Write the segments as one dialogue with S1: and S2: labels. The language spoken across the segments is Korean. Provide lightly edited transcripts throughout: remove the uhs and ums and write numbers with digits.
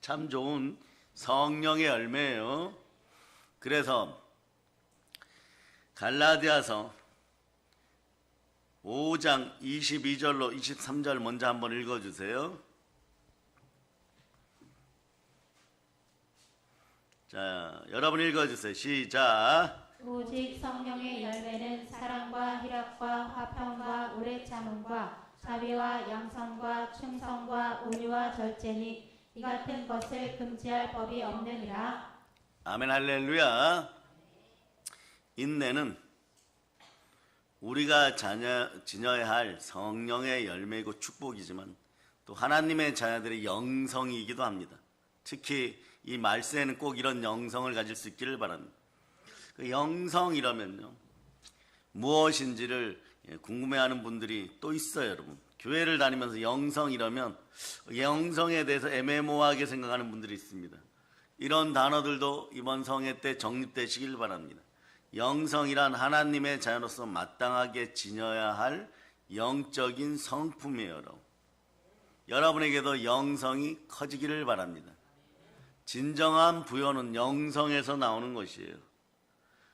S1: 참 좋은 성령의 열매예요. 그래서 갈라디아서 5장 22절로 23절 먼저 한번 읽어주세요. 자, 여러분 읽어주세요. 시작.
S2: 오직 성령의 열매는 사랑과 희락과 화평과 오래 참음과 자비와 양선과 충성과 온유와 절제니 이 같은 것을 금지할 법이 없느니라.
S1: 아멘 할렐루야. 인내는 우리가 지녀야 할 성령의 열매이고 축복이지만 또 하나님의 자녀들의 영성이기도 합니다. 특히 이 말세에는 꼭 이런 영성을 가질 수 있기를 바랍니다. 그 영성이라면요, 무엇인지를 궁금해하는 분들이 또 있어요. 여러분, 교회를 다니면서 영성이라면 영성에 대해서 애매모호하게 생각하는 분들이 있습니다. 이런 단어들도 이번 성회 때 정립되시길 바랍니다. 영성이란 하나님의 자녀로서 마땅하게 지녀야 할 영적인 성품이에요. 여러분, 여러분에게도 영성이 커지기를 바랍니다. 진정한 부요는 영성에서 나오는 것이에요.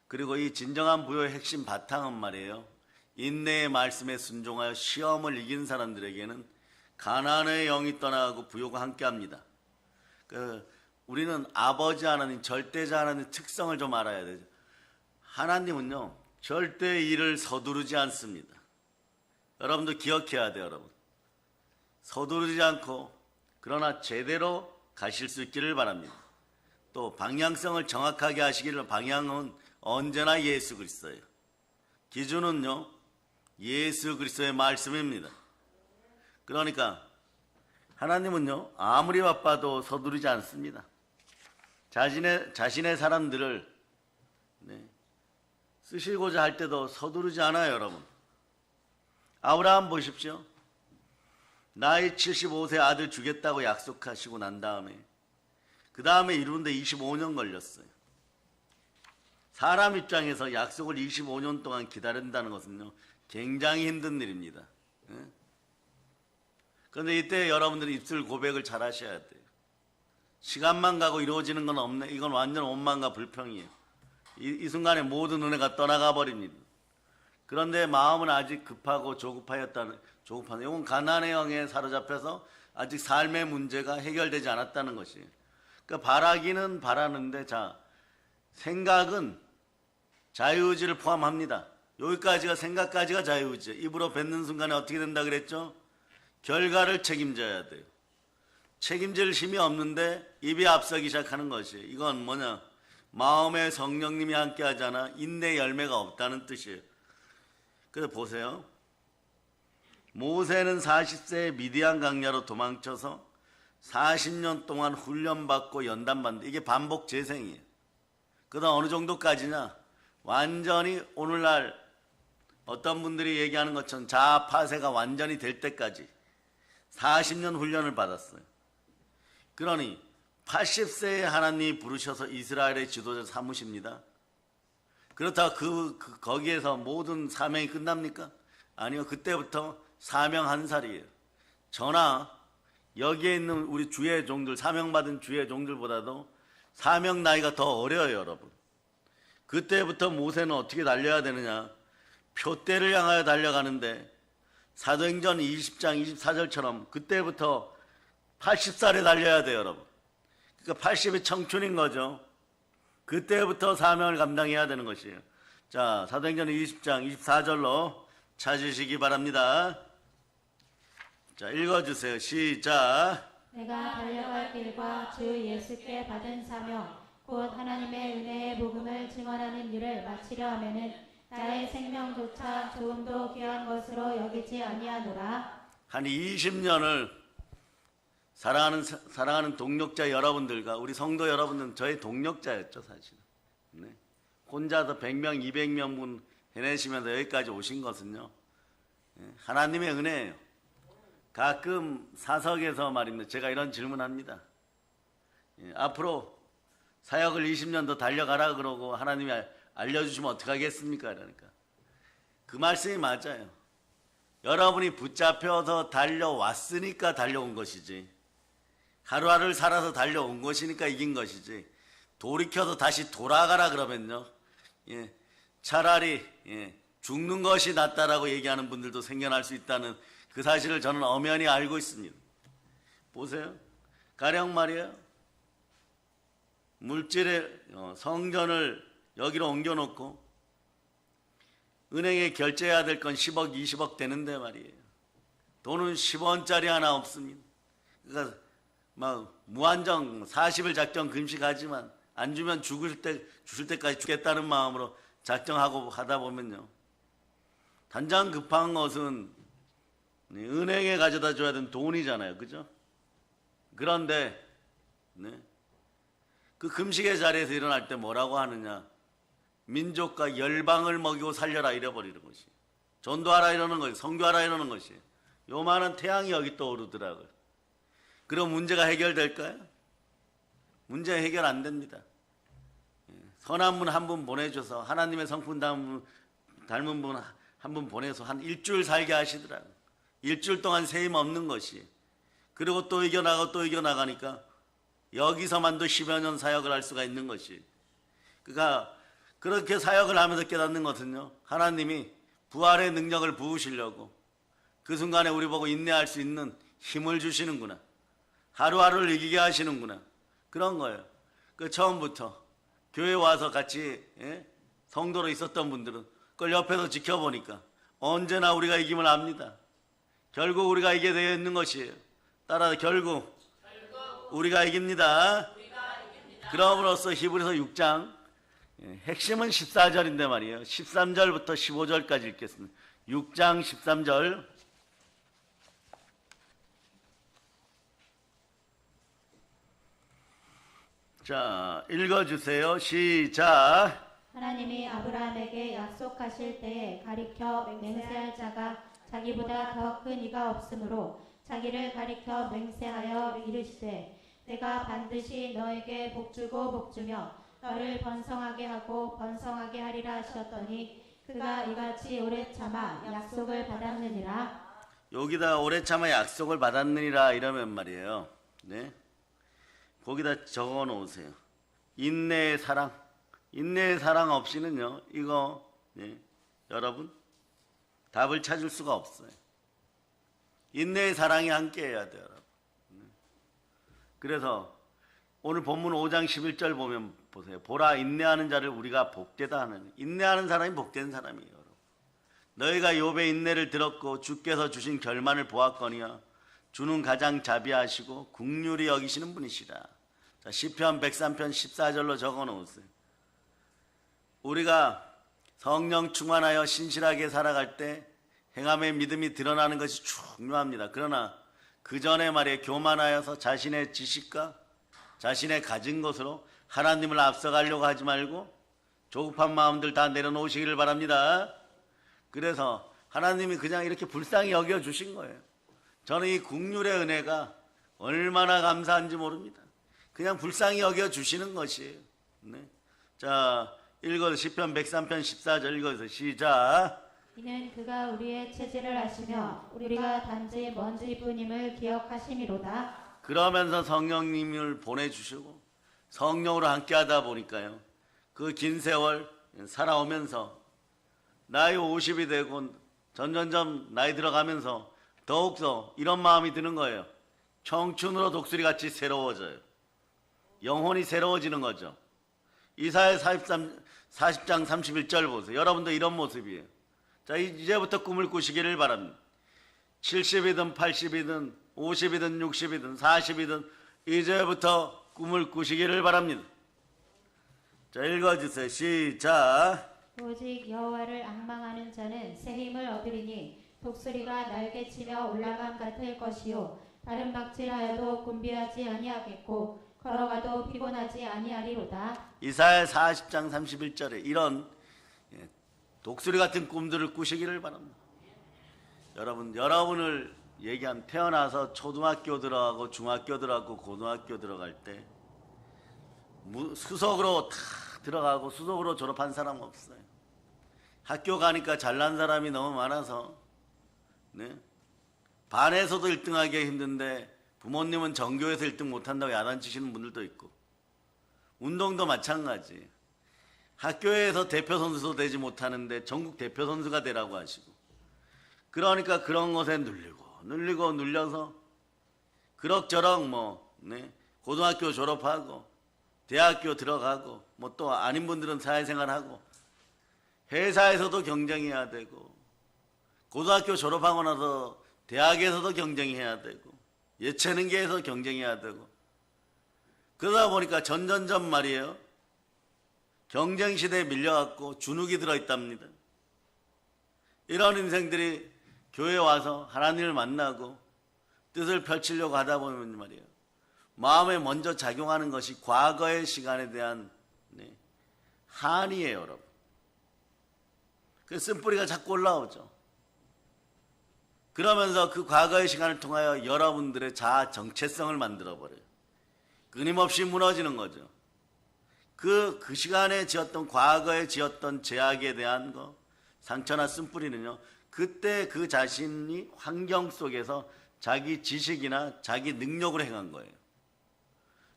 S1: 그리고 이 진정한 부요의 핵심 바탕은 말이에요, 인내의 말씀에 순종하여 시험을 이긴 사람들에게는 가난의 영이 떠나가고 부요가 함께합니다. 우리는 아버지 하나님, 절대자 하나님의 특성을 좀 알아야 되죠. 하나님은요, 절대 일을 서두르지 않습니다. 여러분도 기억해야 돼요. 여러분, 서두르지 않고 그러나 제대로 가실 수 있기를 바랍니다. 또 방향성을 정확하게 하시기를, 방향은 언제나 예수 그리스도예요. 기준은요, 예수 그리스도의 말씀입니다. 그러니까 하나님은요, 아무리 바빠도 서두르지 않습니다. 자신의 사람들을 쓰시고자 할 때도 서두르지 않아요. 여러분, 아브라함 보십시오. 나이 75세 아들 주겠다고 약속하시고 난 다음에 그 다음에 이루는데 25년 걸렸어요. 사람 입장에서 약속을 25년 동안 기다린다는 것은요, 굉장히 힘든 일입니다. 그런데 이때 여러분들이 입술 고백을 잘 하셔야 돼요. 시간만 가고 이루어지는 건 없네. 이건 완전 원망과 불평이에요. 이 순간에 모든 은혜가 떠나가 버립니다. 그런데 마음은 아직 급하고 조급하였다는, 이건 가난의 영에 사로잡혀서 아직 삶의 문제가 해결되지 않았다는 것이에요. 그러니까 바라기는 바라는데, 생각은 자유의지를 포함합니다. 여기까지가, 생각까지가 자유의지예요. 입으로 뱉는 순간에 어떻게 된다 그랬죠? 결과를 책임져야 돼요. 책임질 힘이 없는데 입이 앞서기 시작하는 것이에요. 이건 뭐냐? 마음에 성령님이 함께하지 않아 인내 열매가 없다는 뜻이에요. 그래서 보세요. 모세는 40세에 미디안 강야로 도망쳐서 40년 동안 훈련받고 연단받는데, 이게 반복 재생이에요. 그다음 어느 정도까지냐? 완전히 오늘날 어떤 분들이 얘기하는 것처럼 자아파세가 완전히 될 때까지 40년 훈련을 받았어요. 그러니 80세에 하나님이 부르셔서 이스라엘의 지도자 삼으십니다. 그렇다고 거기에서 모든 사명이 끝납니까? 아니요. 그때부터 사명 한 살이에요. 저나 여기에 있는 우리 주의 종들, 사명받은 주의 종들보다도 사명 나이가 더 어려요. 여러분, 그때부터 모세는 어떻게 달려야 되느냐? 표대를 향하여 달려가는데 사도행전 20장 24절처럼 그때부터 80살에 달려야 돼요. 여러분, 그러니까 80이 청춘인 거죠. 그때부터 사명을 감당해야 되는 것이에요. 자, 사도행전 20장 24절로 찾으시기 바랍니다. 자, 읽어주세요. 시작.
S2: 내가 달려갈 길과 주 예수께 받은 사명 곧 하나님의 은혜의 복음을 증언하는 일을 마치려 하면은 나의 생명조차 조금도 귀한 것으로 여기지 아니하노라.
S1: 한 20년을 사랑하는 동력자 여러분들과 우리 성도 여러분들은 저의 동력자였죠. 사실은 혼자서 100명 200명 분 해내시면서 여기까지 오신 것은요, 하나님의 은혜예요. 가끔 사석에서 말입니다, 제가 이런 질문합니다. 앞으로 사역을 20년 더 달려가라 그러고 하나님이 알려주시면 어떡하겠습니까? 그러니까 그 말씀이 맞아요. 여러분이 붙잡혀서 달려왔으니까 달려온 것이지, 하루하루를 살아서 달려온 것이니까 이긴 것이지. 돌이켜서 다시 돌아가라 그러면요. 예, 차라리 죽는 것이 낫다라고 얘기하는 분들도 생겨날 수 있다는 그 사실을 저는 엄연히 알고 있습니다. 보세요. 가령 말이에요. 물질의 성전을 여기로 옮겨놓고 은행에 결제해야 될 건 10억, 20억 되는데 말이에요. 돈은 10원짜리 하나 없습니다. 그러니까 막 무한정 40일 작정 금식하지만 안 주면 주실 때까지 주겠다는 마음으로 작정하고 하다 보면요. 단장 급한 것은 은행에 가져다 줘야 되는 돈이잖아요. 그죠? 그런데 그 금식의 자리에서 일어날 때 뭐라고 하느냐. 민족과 열방을 먹이고 살려라 이래버리는 것이. 전도하라 이러는 것이. 선교하라 이러는 것이. 요만한 태양이 여기 떠오르더라고요. 그럼 문제가 해결될까요? 문제 해결 안 됩니다. 선한 분 한 분 보내줘서 하나님의 성품 닮은 분 한 분 보내서 한 일주일 살게 하시더라고요. 일주일 동안 세임 없는 것이. 그리고 또 이겨나가고 또 이겨나가니까 여기서만도 10여 년 사역을 할 수가 있는 것이. 그러니까 그렇게 사역을 하면서 깨닫는 것은요. 하나님이 부활의 능력을 부으시려고 그 순간에 우리 보고 인내할 수 있는 힘을 주시는구나. 하루하루를 이기게 하시는구나. 그런 거예요. 그 처음부터 교회 와서 같이 성도로 있었던 분들은 그걸 옆에서 지켜보니까 언제나 우리가 이김을 압니다. 결국 우리가 이기게 되어 있는 것이에요. 따라서 결국 우리가 이깁니다. 그럼으로써 히브리서 6장 핵심은 14절인데 말이에요. 13절부터 15절까지 읽겠습니다. 6장 13절. 자, 읽어주세요. 시작.
S2: 하나님이 아브라함에게 약속하실 때에 가리켜 맹세할 자가 자기보다 더 큰 이가 없으므로 자기를 가리켜 맹세하여 이르시되 내가 반드시 너에게 복주고 복주며 너를 번성하게 하고 번성하게 하리라 하셨더니 그가 이같이 오래 참아 약속을 받았느니라.
S1: 여기다 오래 참아 약속을 받았느니라 이러면 말이에요. 네. 거기다 적어 놓으세요. 인내의 사랑. 인내의 사랑 없이는요. 이거 여러분 답을 찾을 수가 없어요. 인내의 사랑이 함께 해야 돼요. 여러분. 그래서 오늘 본문 5장 11절 보면 보세요. 보라 인내하는 자를 우리가 복되다 하는. 인내하는 사람이 복된 사람이에요. 여러분. 너희가 욥의 인내를 들었고 주께서 주신 결말을 보았거니와 주는 가장 자비하시고 긍휼히 여기시는 분이시라. 자, 시편 103편 14절로 적어 놓으세요. 우리가 성령 충만하여 신실하게 살아갈 때 행함의 믿음이 드러나는 것이 중요합니다. 그러나 그 전에 말이에요. 교만하여서 자신의 지식과 자신의 가진 것으로 하나님을 앞서가려고 하지 말고 조급한 마음들 다 내려놓으시기를 바랍니다. 그래서 하나님이 그냥 이렇게 불쌍히 여겨주신 거예요. 저는 이 긍휼의 은혜가 얼마나 감사한지 모릅니다. 그냥 불쌍히 여겨주시는 것이에요. 네. 자, 읽어서 시편 103편 14절 읽어서 시작.
S2: 이는 그가 우리의 체질을 아시며 우리가 단지 먼지뿐임을 기억하심이로다.
S1: 그러면서 성령님을 보내주시고 성령으로 함께하다 보니까요. 그 긴 세월 살아오면서 나이 50이 되고 점점점 나이 들어가면서 더욱더 이런 마음이 드는 거예요. 청춘으로 독수리같이 새로워져요. 영혼이 새로워지는 거죠. 이사야 40장 31절 보세요. 여러분도 이런 모습이에요. 자, 이제부터 꿈을 꾸시기를 바랍니다. 70이든 80이든 50이든 60이든 40이든 이제부터 꿈을 꾸시기를 바랍니다. 자, 읽어주세요. 시작.
S2: 오직 여호와를 앙망하는 자는 새 힘을 얻으리니 독수리가 날개치며 올라감 같을 것이요 다른 박질하여도 곤비하지 아니하겠고 걸어가도 피곤하지 아니하리로다.
S1: 이사야 40장 31절에 이런 독수리 같은 꿈들을 꾸시기를 바랍니다. 여러분을 얘기하면 태어나서 초등학교 들어가고 중학교 들어가고 고등학교 들어갈 때 수석으로 다 들어가고 수석으로 졸업한 사람 없어요. 학교 가니까 잘난 사람이 너무 많아서 반에서도 1등하기 힘든데 부모님은 전교에서 1등 못한다고 야단치시는 분들도 있고, 운동도 마찬가지. 학교에서 대표 선수도 되지 못하는데 전국 대표 선수가 되라고 하시고, 그러니까 그런 것에 눌려서 그럭저럭 고등학교 졸업하고 대학교 들어가고 또 아닌 분들은 사회생활하고 회사에서도 경쟁해야 되고 고등학교 졸업하고 나서 대학에서도 경쟁해야 되고 예체능계에서 경쟁해야 되고 그러다 보니까 점점점 말이에요. 경쟁 시대에 밀려갖고 주눅이 들어있답니다. 이런 인생들이 교회에 와서 하나님을 만나고 뜻을 펼치려고 하다 보면 말이에요. 마음에 먼저 작용하는 것이 과거의 시간에 대한 한이에요, 여러분. 그 쓴뿌리가 자꾸 올라오죠. 그러면서 그 과거의 시간을 통하여 여러분들의 자아 정체성을 만들어버려요. 끊임없이 무너지는 거죠. 그 시간에 지었던, 과거에 지었던 죄악에 대한 상처나 쓴뿌리는요, 그때 그 자신이 환경 속에서 자기 지식이나 자기 능력으로 행한 거예요.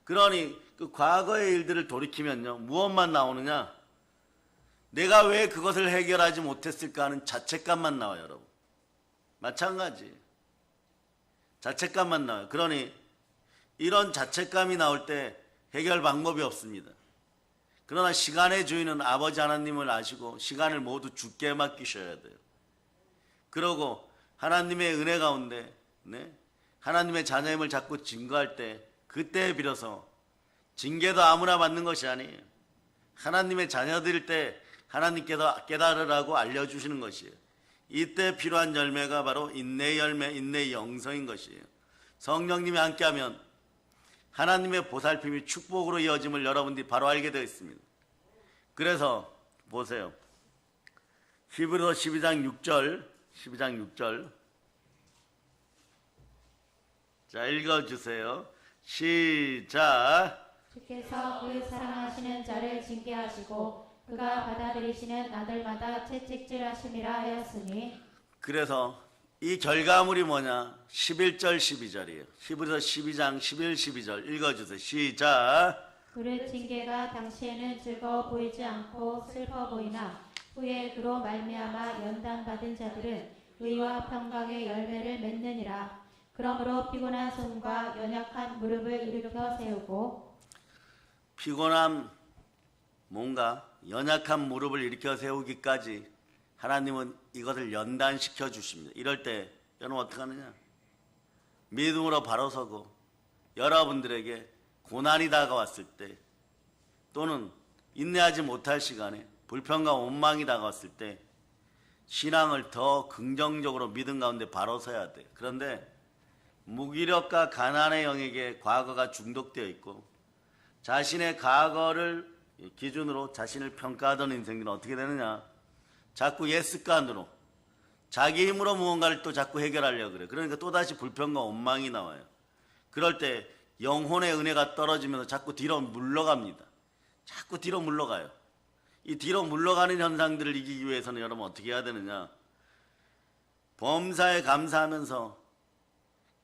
S1: 그러니 그 과거의 일들을 돌이키면요, 무엇만 나오느냐? 내가 왜 그것을 해결하지 못했을까 하는 자책감만 나와요, 여러분. 마찬가지. 자책감만 나와요. 그러니 이런 자책감이 나올 때 해결 방법이 없습니다. 그러나 시간의 주인은 아버지 하나님을 아시고 시간을 모두 주께 맡기셔야 돼요. 그러고 하나님의 은혜 가운데 하나님의 자녀임을 자꾸 증거할 때 그때에 빌어서 징계도 아무나 받는 것이 아니에요. 하나님의 자녀들일 때 하나님께서 깨달으라고 알려주시는 것이에요. 이때 필요한 열매가 바로 인내의 열매, 인내의 영성인 것이에요. 성령님이 함께하면 하나님의 보살핌이 축복으로 이어짐을 여러분들이 바로 알게 되어 있습니다. 그래서 보세요. 히브리서 12장 6절 자, 읽어주세요. 시작.
S2: 주께서 그 사랑하시는 자를 징계하시고 그가 받아들이시는 아들마다 채찍질하심이라 하였으니. 그래서
S1: 이 결과물이 뭐냐? 11절 12절이에요. 히브리서 12장 11, 12절 읽어주세요. 시작.
S2: 그의 징계가 당시에는 즐거워 보이지 않고 슬퍼 보이나 후에 그로 말미암아 연단받은 자들은 의와 평강의 열매를 맺느니라. 그러므로 피곤한 손과 연약한 무릎을 일으켜 세우고.
S1: 피곤함, 뭔가 연약한 무릎을 일으켜 세우기까지 하나님은 이것을 연단시켜 주십니다. 이럴 때 여러분 어떻게 하느냐? 믿음으로 바로 서고 여러분들에게 고난이 다가왔을 때 또는 인내하지 못할 시간에 불평과 원망이 다가왔을 때 신앙을 더 긍정적으로 믿음 가운데 바로 서야 돼요. 그런데 무기력과 가난의 영에게 과거가 중독되어 있고 자신의 과거를 기준으로 자신을 평가하던 인생들은 어떻게 되느냐? 자꾸 예습관으로 자기 힘으로 무언가를 또 자꾸 해결하려고 그래요. 그러니까 또다시 불평과 원망이 나와요. 그럴 때 영혼의 은혜가 떨어지면서 자꾸 뒤로 물러갑니다. 자꾸 뒤로 물러가요. 이 뒤로 물러가는 현상들을 이기기 위해서는 여러분 어떻게 해야 되느냐? 범사에 감사하면서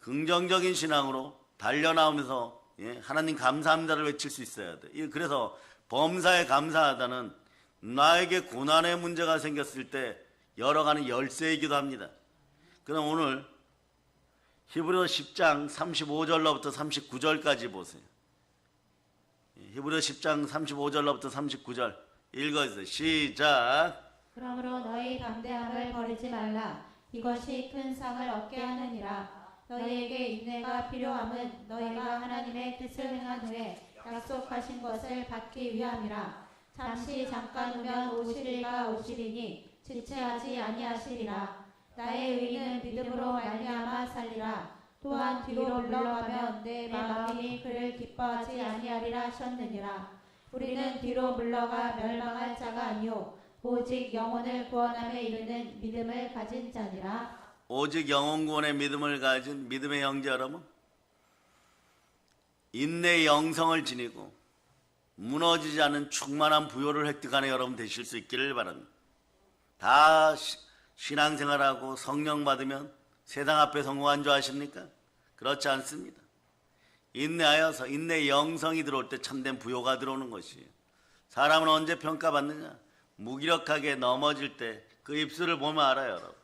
S1: 긍정적인 신앙으로 달려나오면서 하나님 감사합니다를 외칠 수 있어야 돼. 그래서 범사에 감사하다는 나에게 고난의 문제가 생겼을 때 열어가는 열쇠이기도 합니다. 그럼 오늘 히브리서 10장 35절로부터 39절까지 보세요. 히브리서 10장 35절로부터 39절 읽어주세요. 시작.
S2: 그러므로 너희 담대함을 버리지 말라. 이것이 큰 상을 얻게 하느니라. 너희에게 인내가 필요함은 너희가 하나님의 뜻을 행한 후에 약속하신 것을 받기 위함이라. 잠시 잠깐 오면 오시리가 오시리니 지체하지 아니하시리라. 나의 의인은 믿음으로 말미암아 살리라. 또한 뒤로 물러가면 내 마음이 그를 기뻐하지 아니하리라 하셨느니라. 우리는 뒤로 물러가 멸망할 자가 아니요 오직 영혼을 구원함에 이르는 믿음을 가진 자니라.
S1: 오직 영혼 구원의 믿음을 가진 믿음의 형제 여러분, 인내의 영성을 지니고 무너지지 않은 충만한 부요를 획득하는 여러분 되실 수 있기를 바랍니다. 다 신앙생활하고 성령 받으면 세상 앞에 성공한 줄 아십니까? 그렇지 않습니다. 인내하여서 인내 영성이 들어올 때 참된 부요가 들어오는 것이에요. 사람은 언제 평가받느냐? 무기력하게 넘어질 때 그 입술을 보면 알아요, 여러분.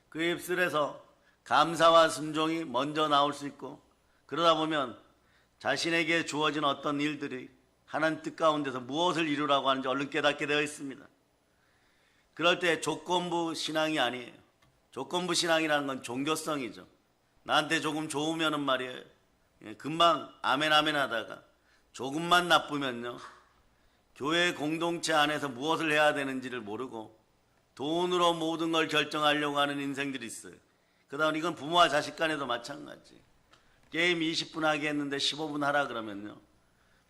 S1: 그 입술에서 감사와 순종이 먼저 나올 수 있고, 그러다 보면 자신에게 주어진 어떤 일들이 하나님 뜻 가운데서 무엇을 이루라고 하는지 얼른 깨닫게 되어 있습니다. 그럴 때 조건부 신앙이 아니에요. 조건부 신앙이라는 건 종교성이죠. 나한테 조금 좋으면은 말이에요, 금방 아멘 아멘 하다가 조금만 나쁘면요, 교회 공동체 안에서 무엇을 해야 되는지를 모르고 돈으로 모든 걸 결정하려고 하는 인생들이 있어요. 그다음 이건 부모와 자식 간에도 마찬가지. 게임 20분 하게 했는데 15분 하라 그러면요,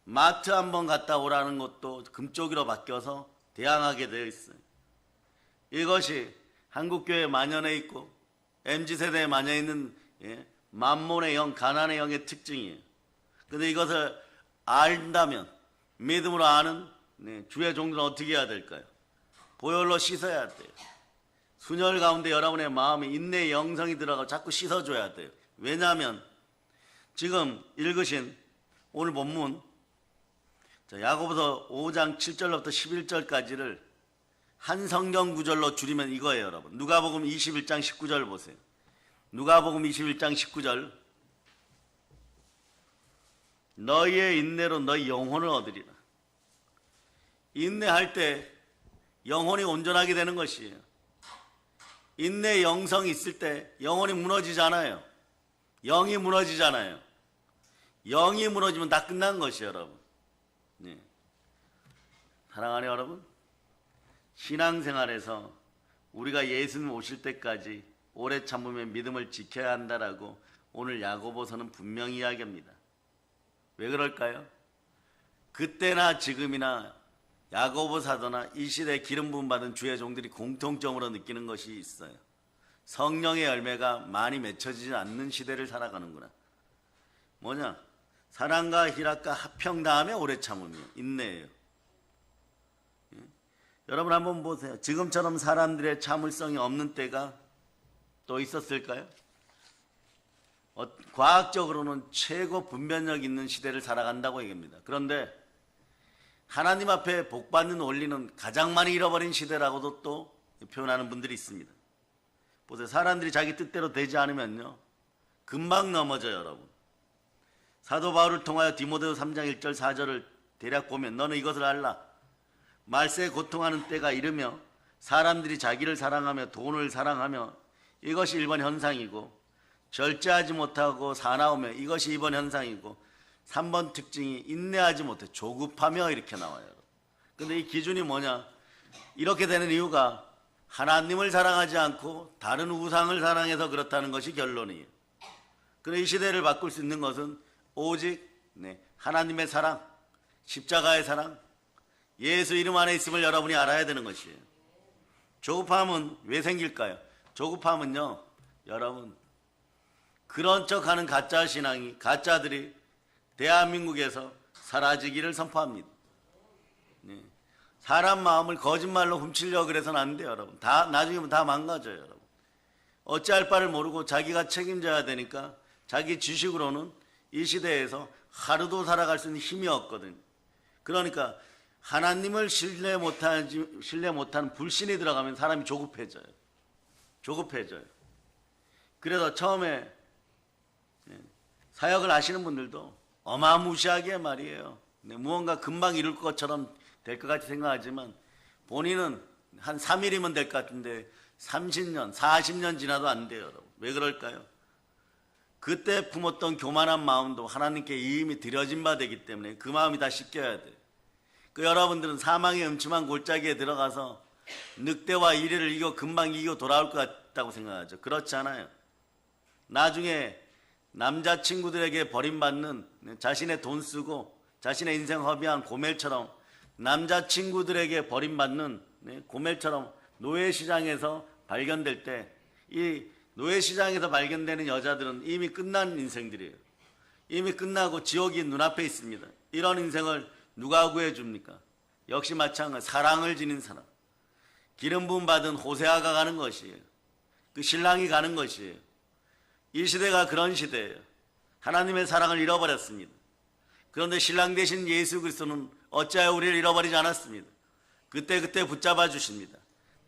S1: 마트 한번 갔다 오라는 것도 금쪽이로 바뀌어서 대항하게 되어 있어요. 이것이 한국교회에 만연해 있고 MZ세대에 만연해 있는 만몬의 영, 가난의 영의 특징이에요. 그런데 이것을 안다면, 믿음으로 아는 주의 종들은 어떻게 해야 될까요? 보혈로 씻어야 돼요. 순혈 가운데 여러분의 마음에 인내의 영성이 들어가고 자꾸 씻어줘야 돼요. 왜냐하면 지금 읽으신 오늘 본문 야고보서 5장 7절부터 11절까지를 한 성경 구절로 줄이면 이거예요, 여러분. 누가복음 21장 19절 보세요. 누가복음 21장 19절. 너희의 인내로 너희 영혼을 얻으리라. 인내할 때 영혼이 온전하게 되는 것이에요. 인내 영성이 있을 때 영혼이 무너지잖아요. 영이 무너지잖아요. 영이 무너지면 다 끝난 것이에요, 여러분. 네. 사랑하는 여러분, 신앙생활에서 우리가 예수님 오실 때까지 오래 참으며 믿음을 지켜야 한다라고 오늘 야고보서는 분명히 이야기합니다. 왜 그럴까요? 그때나 지금이나 야고보 사도나 이 시대에 기름 부음 받은 주의 종들이 공통점으로 느끼는 것이 있어요. 성령의 열매가 많이 맺혀지지 않는 시대를 살아가는구나. 뭐냐? 사랑과 희락과 화평 다음에 오래 참으며 인내예요. 여러분 한번 보세요. 지금처럼 사람들의 참을성이 없는 때가 또 있었을까요? 과학적으로는 최고 분별력 있는 시대를 살아간다고 얘기합니다. 그런데 하나님 앞에 복받는 원리는 가장 많이 잃어버린 시대라고도 또 표현하는 분들이 있습니다. 보세요. 사람들이 자기 뜻대로 되지 않으면요, 금방 넘어져요, 여러분. 사도 바울을 통하여 디모데서 3장 1절 4절을 대략 보면 너는 이것을 알라. 말세에 고통하는 때가 이르며 사람들이 자기를 사랑하며 돈을 사랑하며 이것이 1번 현상이고, 절제하지 못하고 사나우며 이것이 2번 현상이고, 3번 특징이 인내하지 못해 조급하며 이렇게 나와요. 근데 이 기준이 뭐냐? 이렇게 되는 이유가 하나님을 사랑하지 않고 다른 우상을 사랑해서 그렇다는 것이 결론이에요. 그런데 이 시대를 바꿀 수 있는 것은 오직 하나님의 사랑, 십자가의 사랑, 예수 이름 안에 있음을 여러분이 알아야 되는 것이에요. 조급함은 왜 생길까요? 조급함은요, 여러분, 그런 척하는 가짜 신앙이, 가짜들이 대한민국에서 사라지기를 선포합니다. 사람 마음을 거짓말로 훔치려고 그래서는 안 돼요, 여러분. 다 나중에 다 망가져요, 여러분. 어찌할 바를 모르고 자기가 책임져야 되니까 자기 지식으로는 이 시대에서 하루도 살아갈 수 있는 힘이 없거든요. 그러니까 하나님을 신뢰 못하는 불신이 들어가면 사람이 조급해져요. 조급해져요. 그래서 처음에 사역을 하시는 분들도 어마무시하게 말이에요. 무언가 금방 이룰 것처럼 될 것 같이 생각하지만 본인은 한 3일이면 될 것 같은데 30년, 40년 지나도 안 돼요, 여러분. 왜 그럴까요? 그때 품었던 교만한 마음도 하나님께 이미 드려진 바 되기 때문에 그 마음이 다 씻겨야 돼요. 그 여러분들은 사망의 음침한 골짜기에 들어가서 늑대와 이래를 이겨 금방 이기고 돌아올 것 같다고 생각하죠. 그렇지 않아요. 나중에 남자친구들에게 버림받는, 자신의 돈 쓰고 자신의 인생 허비한 고멜처럼 남자친구들에게 버림받는 고멜처럼 노예시장에서 발견될 때, 이 노예시장에서 발견되는 여자들은 이미 끝난 인생들이에요. 이미 끝나고 지옥이 눈앞에 있습니다. 이런 인생을 누가 구해줍니까? 역시 마찬가지, 사랑을 지닌 사람, 기름 부음 받은 호세아가 가는 것이에요. 그 신랑이 가는 것이에요. 이 시대가 그런 시대예요. 하나님의 사랑을 잃어버렸습니다. 그런데 신랑 되신 예수 그리스도는 어찌하여 우리를 잃어버리지 않았습니다. 그때그때 붙잡아 주십니다.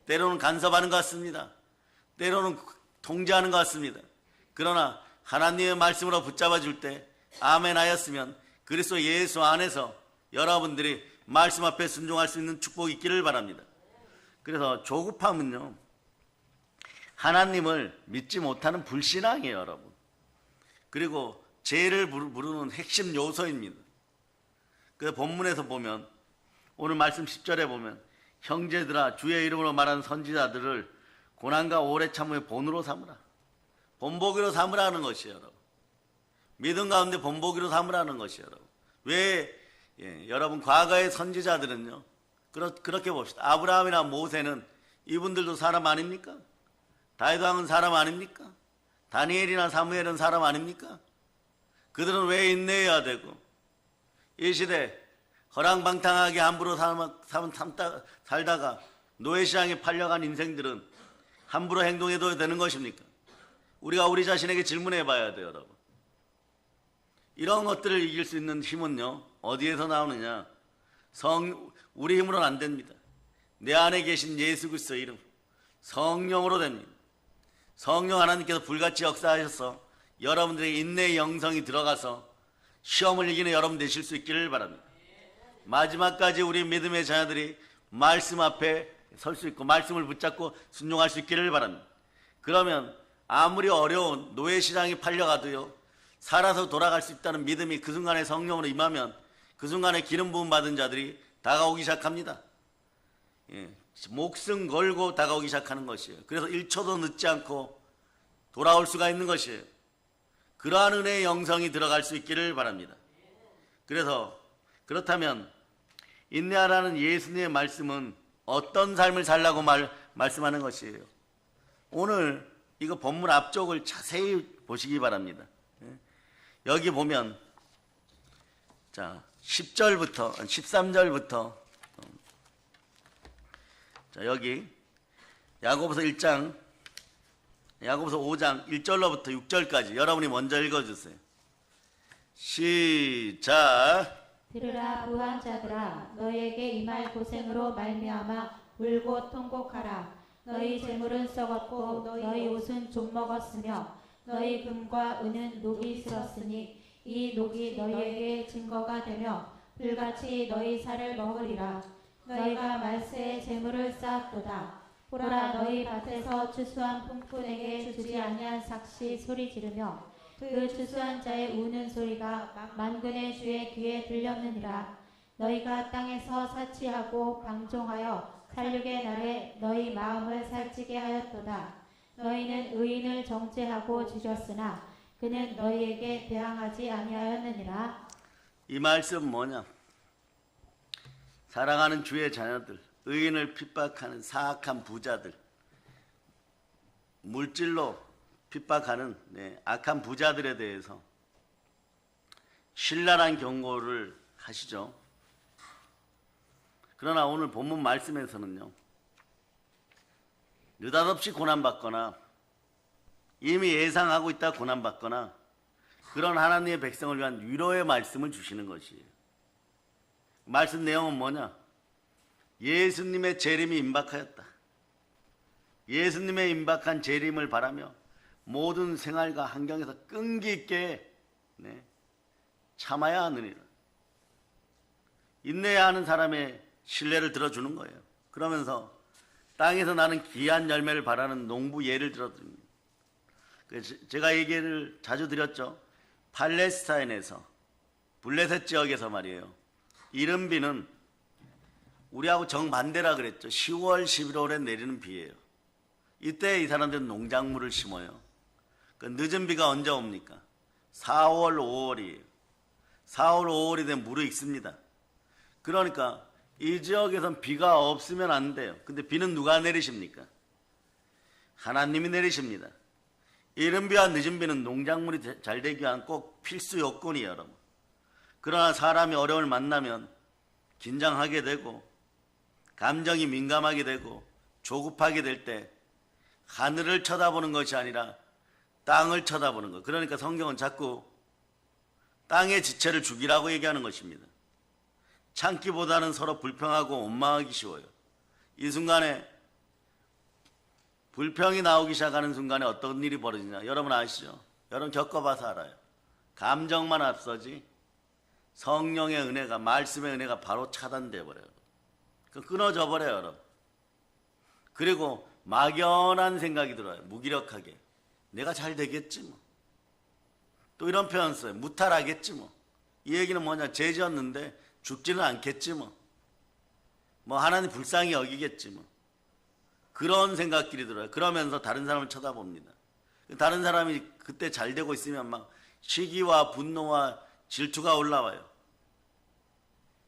S1: 때로는 간섭하는 것 같습니다. 때로는 통제하는 것 같습니다. 그러나 하나님의 말씀으로 붙잡아 줄 때 아멘 하였으면 그리스도 예수 안에서 여러분들이 말씀 앞에 순종할 수 있는 축복이 있기를 바랍니다. 그래서 조급함은요, 하나님을 믿지 못하는 불신앙이에요, 여러분. 그리고 죄를 부르는 핵심 요소입니다. 그 본문에서 보면, 오늘 말씀 10절에 보면, 형제들아 주의 이름으로 말하는 선지자들을 고난과 오래 참음의 본으로 삼으라. 본보기로 삼으라는 것이에요, 여러분. 믿음 가운데 본보기로 삼으라는 것이에요, 여러분. 왜 여러분 과거의 선지자들은요, 그렇게 봅시다. 아브라함이나 모세는 이분들도 사람 아닙니까? 다윗 왕은 사람 아닙니까? 다니엘이나 사무엘은 사람 아닙니까? 그들은 왜 인내해야 되고, 이 시대 허랑방탕하게 함부로 살다가 노예시장에 팔려간 인생들은 함부로 행동해도 되는 것입니까? 우리가 우리 자신에게 질문해 봐야 돼요, 여러분. 이런 것들을 이길 수 있는 힘은요, 어디에서 나오느냐? 우리 힘으로는 안 됩니다. 내 안에 계신 예수 그리스도의 이름, 성령으로 됩니다. 성령 하나님께서 불같이 역사하셔서 여러분들의 인내의 영성이 들어가서 시험을 이기는 여러분 되실 수 있기를 바랍니다. 마지막까지 우리 믿음의 자녀들이 말씀 앞에 설 수 있고 말씀을 붙잡고 순종할 수 있기를 바랍니다. 그러면 아무리 어려운 노예시장에 팔려가도요, 살아서 돌아갈 수 있다는 믿음이 그 순간에 성령으로 임하면 그 순간에 기름 부음 받은 자들이 다가오기 시작합니다. 목숨 걸고 다가오기 시작하는 것이에요. 그래서 1초도 늦지 않고 돌아올 수가 있는 것이에요. 그러한 은혜의 영성이 들어갈 수 있기를 바랍니다. 그래서 그렇다면 인내하라는 예수님의 말씀은 어떤 삶을 살라고 말씀하는 것이에요. 오늘 이거 본문 앞쪽을 자세히 보시기 바랍니다. 여기 보면 자 10절부터 13절부터 자 여기 야고보서 1장 야고보서 5장 1절로부터 6절까지 여러분이 먼저 읽어주세요. 시작.
S2: 들으라 부한 자들아, 너희에게 임할 고생으로 말미암아 울고 통곡하라. 너희 재물은 썩었고 너희 옷은 좀 먹었으며 너희 금과 은은 녹이 슬었으니 이 녹이 너희에게 증거가 되며 불같이 너희 살을 먹으리라. 너희가 말세에 재물을 쌓았도다. 보라, 너희 밭에서 추수한 품꾼에게 주지 아니한 삭시 소리 지르며 그 추수한 자의 우는 소리가 만군의 주의 귀에 들렸느니라. 너희가 땅에서 사치하고 방종하여 살육의 날에 너희 마음을 살찌게 하였도다. 너희는 의인을 정죄하고 죽였으나 그는 너희에게 대항하지 아니하였느니라.
S1: 이 말씀 뭐냐? 사랑하는 주의 자녀들, 의인을 핍박하는 사악한 부자들, 물질로 핍박하는 악한 부자들에 대해서 신랄한 경고를 하시죠. 그러나 오늘 본문 말씀에서는요, 느닷없이 고난받거나 이미 예상하고 있다 고난받거나 그런 하나님의 백성을 위한 위로의 말씀을 주시는 것이에요. 말씀 내용은 뭐냐? 예수님의 재림이 임박하였다. 예수님의 임박한 재림을 바라며 모든 생활과 환경에서 끈기 있게 참아야 하느니라. 인내해야 하는 사람의 신뢰를 들어주는 거예요. 그러면서 땅에서 나는 귀한 열매를 바라는 농부 예를 들어드립니다. 제가 얘기를 자주 드렸죠. 팔레스타인에서 블레셋 지역에서 말이에요. 이른 비는 우리하고 정반대라 그랬죠. 10월, 11월에 내리는 비예요. 이때 이 사람들은 농작물을 심어요. 그 늦은 비가 언제 옵니까? 4월, 5월이에요. 4월, 5월이 되면 물이 익습니다. 그러니까 이 지역에선 비가 없으면 안 돼요. 근데 비는 누가 내리십니까? 하나님이 내리십니다. 이른 비와 늦은 비는 농작물이 잘 되기 위한 꼭 필수 요건이에요, 여러분. 그러나 사람이 어려움을 만나면 긴장하게 되고 감정이 민감하게 되고 조급하게 될 때 하늘을 쳐다보는 것이 아니라 땅을 쳐다보는 것. 그러니까 성경은 자꾸 땅의 지체를 죽이라고 얘기하는 것입니다. 참기보다는 서로 불평하고 원망하기 쉬워요. 이 순간에 불평이 나오기 시작하는 순간에 어떤 일이 벌어지냐 여러분 아시죠? 여러분 겪어봐서 알아요. 감정만 앞서지 성령의 은혜가, 말씀의 은혜가 바로 차단돼 버려요. 끊어져 버려요, 여러분. 그리고 막연한 생각이 들어요. 무기력하게. 내가 잘 되겠지 뭐. 또 이런 표현 써요. 무탈하겠지 뭐. 이 얘기는 뭐냐? 죄 지었는데 죽지는 않겠지 뭐. 뭐 하나님 불쌍히 여기겠지 뭐. 그런 생각들이 들어요. 그러면서 다른 사람을 쳐다봅니다. 다른 사람이 그때 잘 되고 있으면 막 시기와 분노와 질투가 올라와요.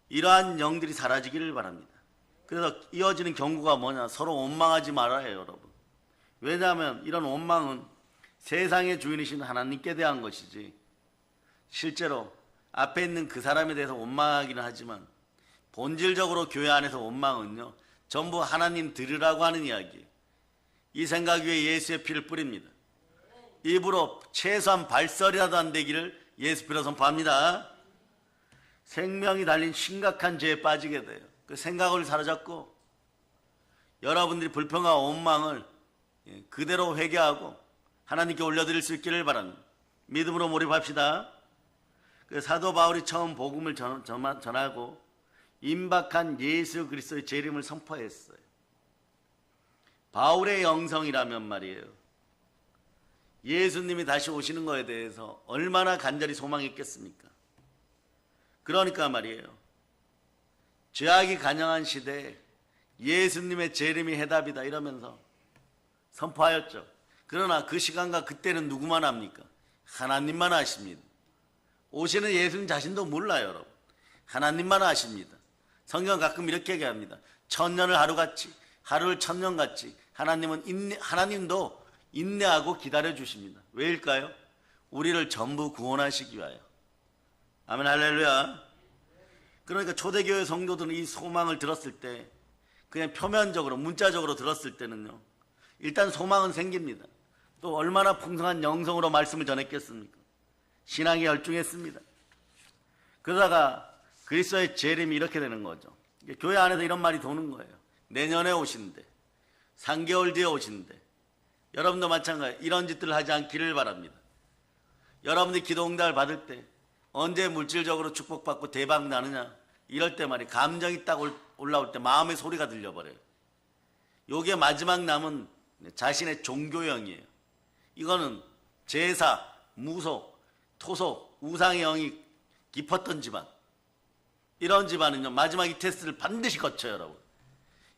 S1: 이러한 영들이 사라지기를 바랍니다. 그래서 이어지는 경고가 뭐냐? 서로 원망하지 말아요, 여러분. 왜냐하면 이런 원망은 세상의 주인이신 하나님께 대한 것이지 실제로 앞에 있는 그 사람에 대해서 원망하기는 하지만 본질적으로 교회 안에서 원망은요 전부 하나님 들으라고 하는 이야기예요. 이 생각 위에 예수의 피를 뿌립니다. 입으로 최소한 발설이라도 안 되기를 예수 피로 선포합니다. 생명이 달린 심각한 죄에 빠지게 돼요. 그 생각을 사로잡고 여러분들이 불평과 원망을 그대로 회개하고 하나님께 올려드릴 수 있기를 바랍니다. 믿음으로 몰입합시다. 그 사도 바울이 처음 복음을 전하고 임박한 예수 그리스도의 재림을 선포했어요. 바울의 영성이라면 말이에요. 예수님이 다시 오시는 것에 대해서 얼마나 간절히 소망했겠습니까? 그러니까 말이에요. 죄악이 간영한 시대에 예수님의 재림이 해답이다 이러면서 선포하였죠. 그러나 그 시간과 그때는 누구만 압니까? 하나님만 아십니다. 오시는 예수님 자신도 몰라요, 여러분. 하나님만 아십니다. 성경 가끔 이렇게 얘기합니다. 천년을 하루같이, 하루를 천년같이 하나님도 인내하고 기다려 주십니다. 왜일까요? 우리를 전부 구원하시기 위하여. 아멘, 할렐루야. 그러니까 초대교회 성도들은 이 소망을 들었을 때 그냥 표면적으로 문자적으로 들었을 때는요 일단 소망은 생깁니다. 또 얼마나 풍성한 영성으로 말씀을 전했겠습니까? 신앙이 열중했습니다. 그러다가 그리스도의 재림이 이렇게 되는 거죠. 교회 안에서 이런 말이 도는 거예요. 내년에 오신대, 3개월 뒤에 오신대. 여러분도 마찬가지예요. 이런 짓들을 하지 않기를 바랍니다. 여러분들이 기도 응답을 받을 때 언제 물질적으로 축복받고 대박 나느냐 이럴 때 말이에요. 감정이 딱 올라올 때 마음의 소리가 들려버려요. 요게 마지막 남은 자신의 종교형이에요. 이거는 제사, 무속, 토속, 우상의 영이 깊었던 집안, 이런 집안은요 마지막 이 테스트를 반드시 거쳐요, 여러분.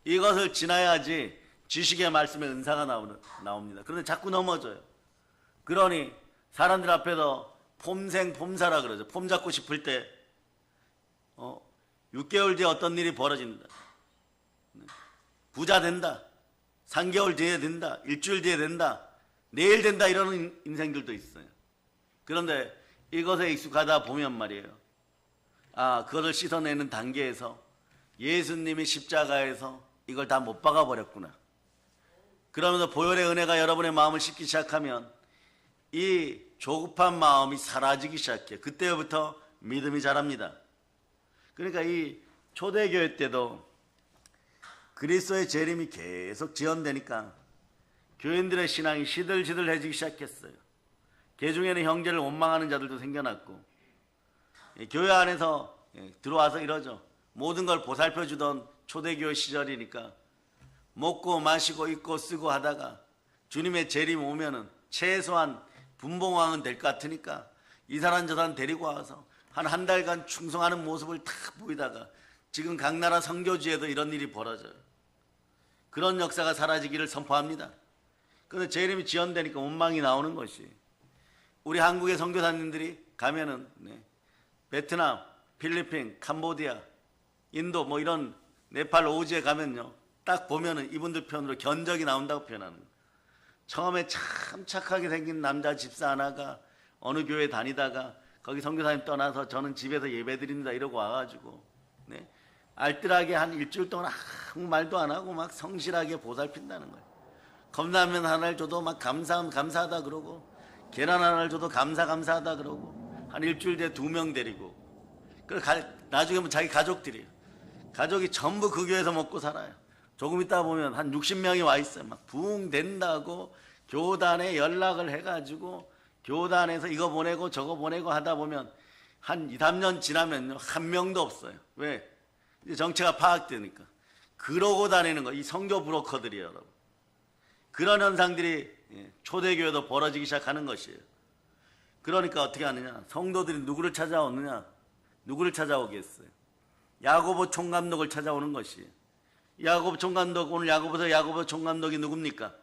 S1: 이것을 지나야지 지식의 말씀의 은사가 나옵니다. 그런데 자꾸 넘어져요. 그러니 사람들 앞에서 폼사라 그러죠. 폼 잡고 싶을 때 6개월 뒤에 어떤 일이 벌어진다, 부자 된다, 3개월 뒤에 된다, 일주일 뒤에 된다, 내일 된다, 이러는 인생들도 있어요. 그런데 이것에 익숙하다 보면 말이에요, 그것을 씻어내는 단계에서 예수님이 십자가에서 이걸 다 못 박아 버렸구나. 그러면서 보혈의 은혜가 여러분의 마음을 씻기 시작하면 이 조급한 마음이 사라지기 시작해요. 그때부터 믿음이 자랍니다. 그러니까 이 초대교회 때도 그리스도의 재림이 계속 지연되니까 교인들의 신앙이 시들시들해지기 시작했어요. 개중에는 형제를 원망하는 자들도 생겨났고, 교회 안에서 들어와서 이러죠. 모든 걸 보살펴주던 초대교회 시절이니까 먹고 마시고 입고 쓰고 하다가 주님의 재림 오면은 최소한 분봉왕은 될 것 같으니까 이 사람 저 사람 데리고 와서 한 달간 충성하는 모습을 탁 보이다가 지금 각 나라 선교지에도 이런 일이 벌어져요. 그런 역사가 사라지기를 선포합니다. 그런데 재림이 지연되니까 원망이 나오는 것이, 우리 한국의 선교사님들이 가면은 베트남, 필리핀, 캄보디아, 인도 뭐 이런 네팔 오지에 가면요 딱 보면은 이분들 편으로 견적이 나온다고 표현하는 거예요. 처음에 참 착하게 생긴 남자 집사 하나가 어느 교회 다니다가 거기 선교사님 떠나서 저는 집에서 예배드립니다 이러고 와가지고 알뜰하게 한 일주일 동안 아무 말도 안 하고 막 성실하게 보살핀다는 거예요. 컵라면 하나를 줘도 막 감사하다 그러고, 계란 하나를 줘도 감사하다 그러고, 한 일주일 뒤에 2명 데리고 나중에 보면 자기 가족들이에요. 가족이 전부 그 교회에서 먹고 살아요. 조금 있다 보면 한 60명이 와 있어요. 막 부흥 된다고 교단에 연락을 해가지고 교단에서 이거 보내고 저거 보내고 하다 보면 한 2, 3년 지나면 한 명도 없어요. 왜? 이제 정체가 파악되니까. 그러고 다니는 거, 이 선교 브로커들이에요, 여러분. 그런 현상들이 초대교회도 벌어지기 시작하는 것이에요. 그러니까 어떻게 하느냐? 성도들이 누구를 찾아오느냐? 누구를 찾아오겠어요? 야고보 총감독을 찾아오는 것이에요. 야고보 총감독, 오늘 야고보서 야고보 총감독이 누굽니까?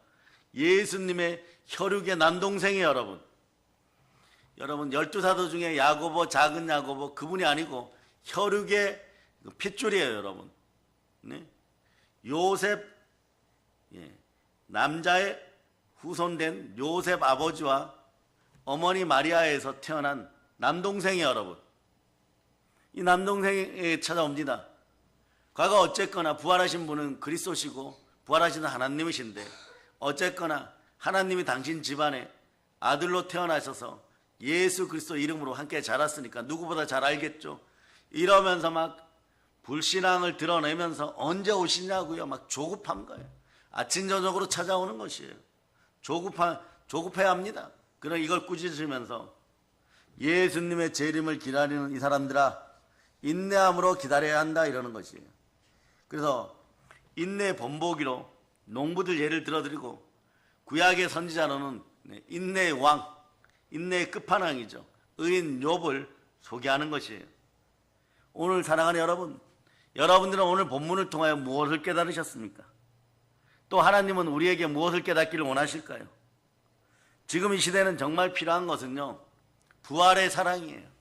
S1: 예수님의 혈육의 남동생이에요, 여러분. 여러분, 12사도 중에 야고보, 작은 야고보, 그분이 아니고 혈육의 핏줄이에요, 여러분. 네? 요셉, 남자의 후손된 요셉 아버지와 어머니 마리아에서 태어난 남동생이에요, 여러분. 이 남동생이 찾아옵니다. 과거 어쨌거나 부활하신 분은 그리스도시고 부활하신 하나님이신데, 어쨌거나 하나님이 당신 집안에 아들로 태어나셔서 예수 그리스도 이름으로 함께 자랐으니까 누구보다 잘 알겠죠. 이러면서 막 불신앙을 드러내면서 언제 오시냐고요. 막 조급한 거예요. 아침 저녁으로 찾아오는 것이에요. 조급해야 합니다. 그럼 이걸 꾸짖으면서 예수님의 재림을 기다리는 이 사람들아, 인내함으로 기다려야 한다, 이러는 것이에요. 그래서 인내의 본보기로 농부들 예를 들어드리고, 구약의 선지자로는 인내의 왕, 인내의 끝판왕이죠. 의인 욥을 소개하는 것이에요. 오늘 사랑하는 여러분, 여러분들은 오늘 본문을 통하여 무엇을 깨달으셨습니까? 또 하나님은 우리에게 무엇을 깨닫기를 원하실까요? 지금 이 시대는 정말 필요한 것은요, 부활의 사랑이에요.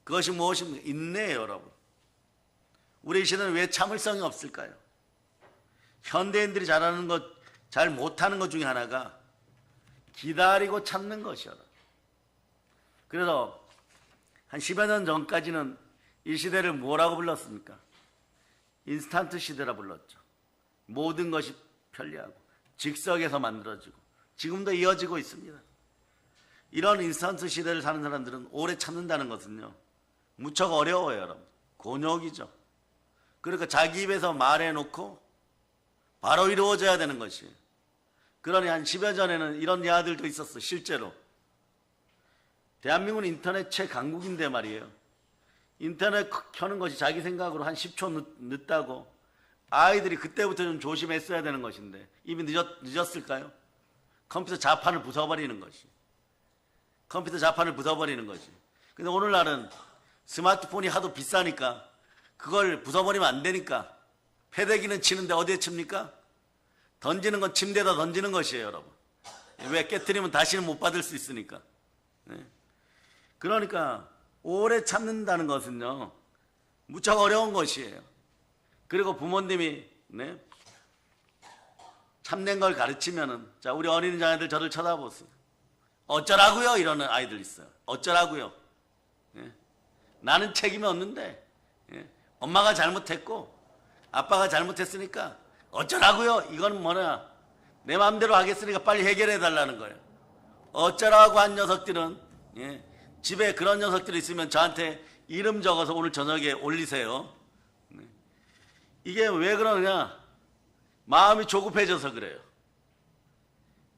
S1: 그것이 무엇입니까? 인내예요, 여러분. 우리 시대는 왜 참을성이 없을까요? 현대인들이 잘하는 것, 잘 못하는 것 중에 하나가 기다리고 참는 것이요. 그래서 한 10여 년 전까지는 이 시대를 뭐라고 불렀습니까? 인스턴트 시대라 불렀죠. 모든 것이 편리하고 즉석에서 만들어지고 지금도 이어지고 있습니다. 이런 인스턴트 시대를 사는 사람들은 오래 참는다는 것은요, 무척 어려워요, 여러분. 곤욕이죠. 그러니까 자기 입에서 말해놓고 바로 이루어져야 되는 것이에요. 그러니 한 10여 전에는 이런 예화들도 있었어. 실제로 대한민국은 인터넷 최강국인데 말이에요. 인터넷 켜는 것이 자기 생각으로 한 10초 늦다고 아이들이 그때부터 좀 조심했어야 되는 것인데 이미 늦었을까요? 컴퓨터 자판을 부숴버리는 것이. 컴퓨터 자판을 부숴버리는 것이. 근데 오늘날은 스마트폰이 하도 비싸니까 그걸 부숴버리면 안 되니까 패대기는 치는데 어디에 칩니까? 던지는 건 침대에다 던지는 것이에요, 여러분. 왜? 깨트리면 다시는 못 받을 수 있으니까. 네. 그러니까 오래 참는다는 것은요, 무척 어려운 것이에요. 그리고 부모님이 참된 걸 가르치면은, 자, 우리 어린이장애들 저를 쳐다보세요. 어쩌라고요? 이러는 아이들 있어요. 어쩌라고요? 나는 책임이 없는데 엄마가 잘못했고 아빠가 잘못했으니까 어쩌라고요? 이건 뭐냐? 내 마음대로 하겠으니까 빨리 해결해 달라는 거예요. 어쩌라고 한 녀석들은 집에 그런 녀석들이 있으면 저한테 이름 적어서 오늘 저녁에 올리세요. 이게 왜 그러느냐? 마음이 조급해져서 그래요.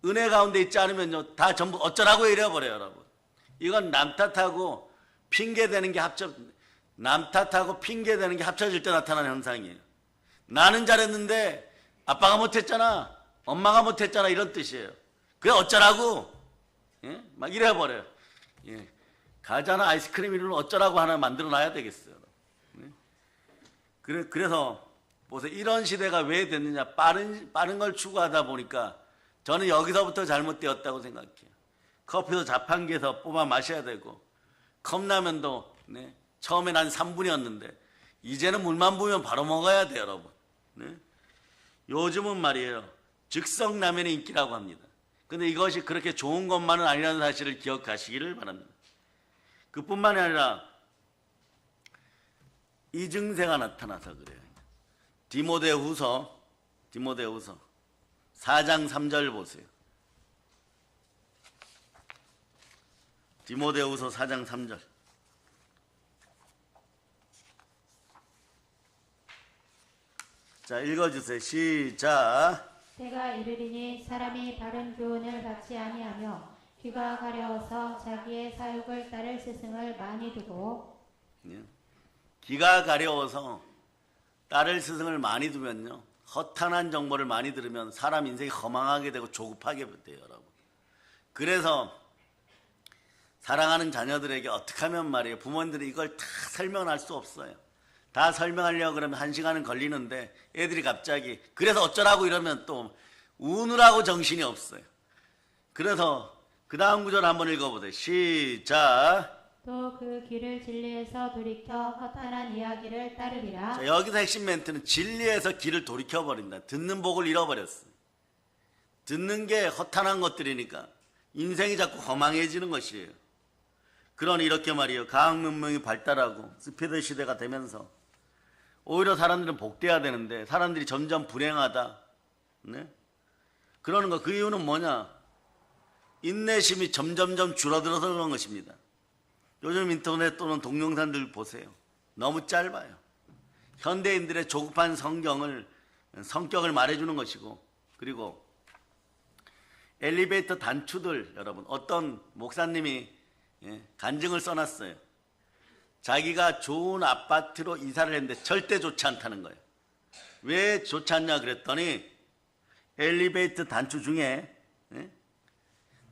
S1: 은혜 가운데 있지 않으면요, 다 전부 어쩌라고 이래버려요, 여러분. 이건 남 탓하고 핑계대는 게 남 탓하고 핑계대는 게 합쳐질 때 나타나는 현상이에요. 나는 잘했는데 아빠가 못했잖아, 엄마가 못했잖아, 이런 뜻이에요. 그게 어쩌라고? 막 이래버려요. 과자나 아이스크림 이런 어쩌라고 하나 만들어 놔야 되겠어요. 그래서 보세요. 이런 시대가 왜 됐느냐? 빠른 걸 추구하다 보니까 저는 여기서부터 잘못되었다고 생각해요. 커피도 자판기에서 뽑아 마셔야 되고, 컵라면도 처음엔 한 3분이었는데 이제는 물만 부으면 바로 먹어야 돼요, 여러분. 요즘은 말이에요, 즉석라면이 인기라고 합니다. 근데 이것이 그렇게 좋은 것만은 아니라는 사실을 기억하시기를 바랍니다. 그뿐만이 아니라 이 증세가 나타나서 그래요. 디모데후서 4장 3절 보세요. 디모데후서 4장 3절. 자, 읽어주세요. 시작.
S2: 때가 이르리니 사람이 바른 교훈을 받지 아니하며 귀가 가려워서 자기의 사욕을 따를 스승을 많이 두고
S1: 예. 귀가 가려워서 따를 스승을 많이 두면요, 허탄한 정보를 많이 들으면 사람 인생이 허망하게 되고 조급하게 돼요, 여러분. 그래서 사랑하는 자녀들에게 어떻게 하면 말이에요, 부모님들이 이걸 다 설명할 수 없어요. 다 설명하려고 그러면 1시간은 걸리는데 애들이 갑자기 그래서 어쩌라고 이러면 또 우느라고 정신이 없어요. 그래서 그 다음 구절 한번 읽어보세요. 시작.
S2: 또 그 길을 진리에서 돌이켜 허탄한 이야기를 따르리라.
S1: 자, 여기서 핵심 멘트는 진리에서 길을 돌이켜버린다. 듣는 복을 잃어버렸어요. 듣는 게 허탄한 것들이니까 인생이 자꾸 허망해지는 것이에요. 그러니 이렇게 말이에요. 과학 문명이 발달하고 스피드 시대가 되면서 오히려 사람들은 복돼야 되는데 사람들이 점점 불행하다. 네? 그러는 거, 그 이유는 뭐냐? 인내심이 점점점 줄어들어서 그런 것입니다. 요즘 인터넷 또는 동영상들 보세요. 너무 짧아요. 현대인들의 조급한 성격을 말해주는 것이고, 그리고 엘리베이터 단추들, 여러분, 어떤 목사님이 간증을 써놨어요. 자기가 좋은 아파트로 이사를 했는데 절대 좋지 않다는 거예요. 왜 좋지 않냐 그랬더니 엘리베이터 단추 중에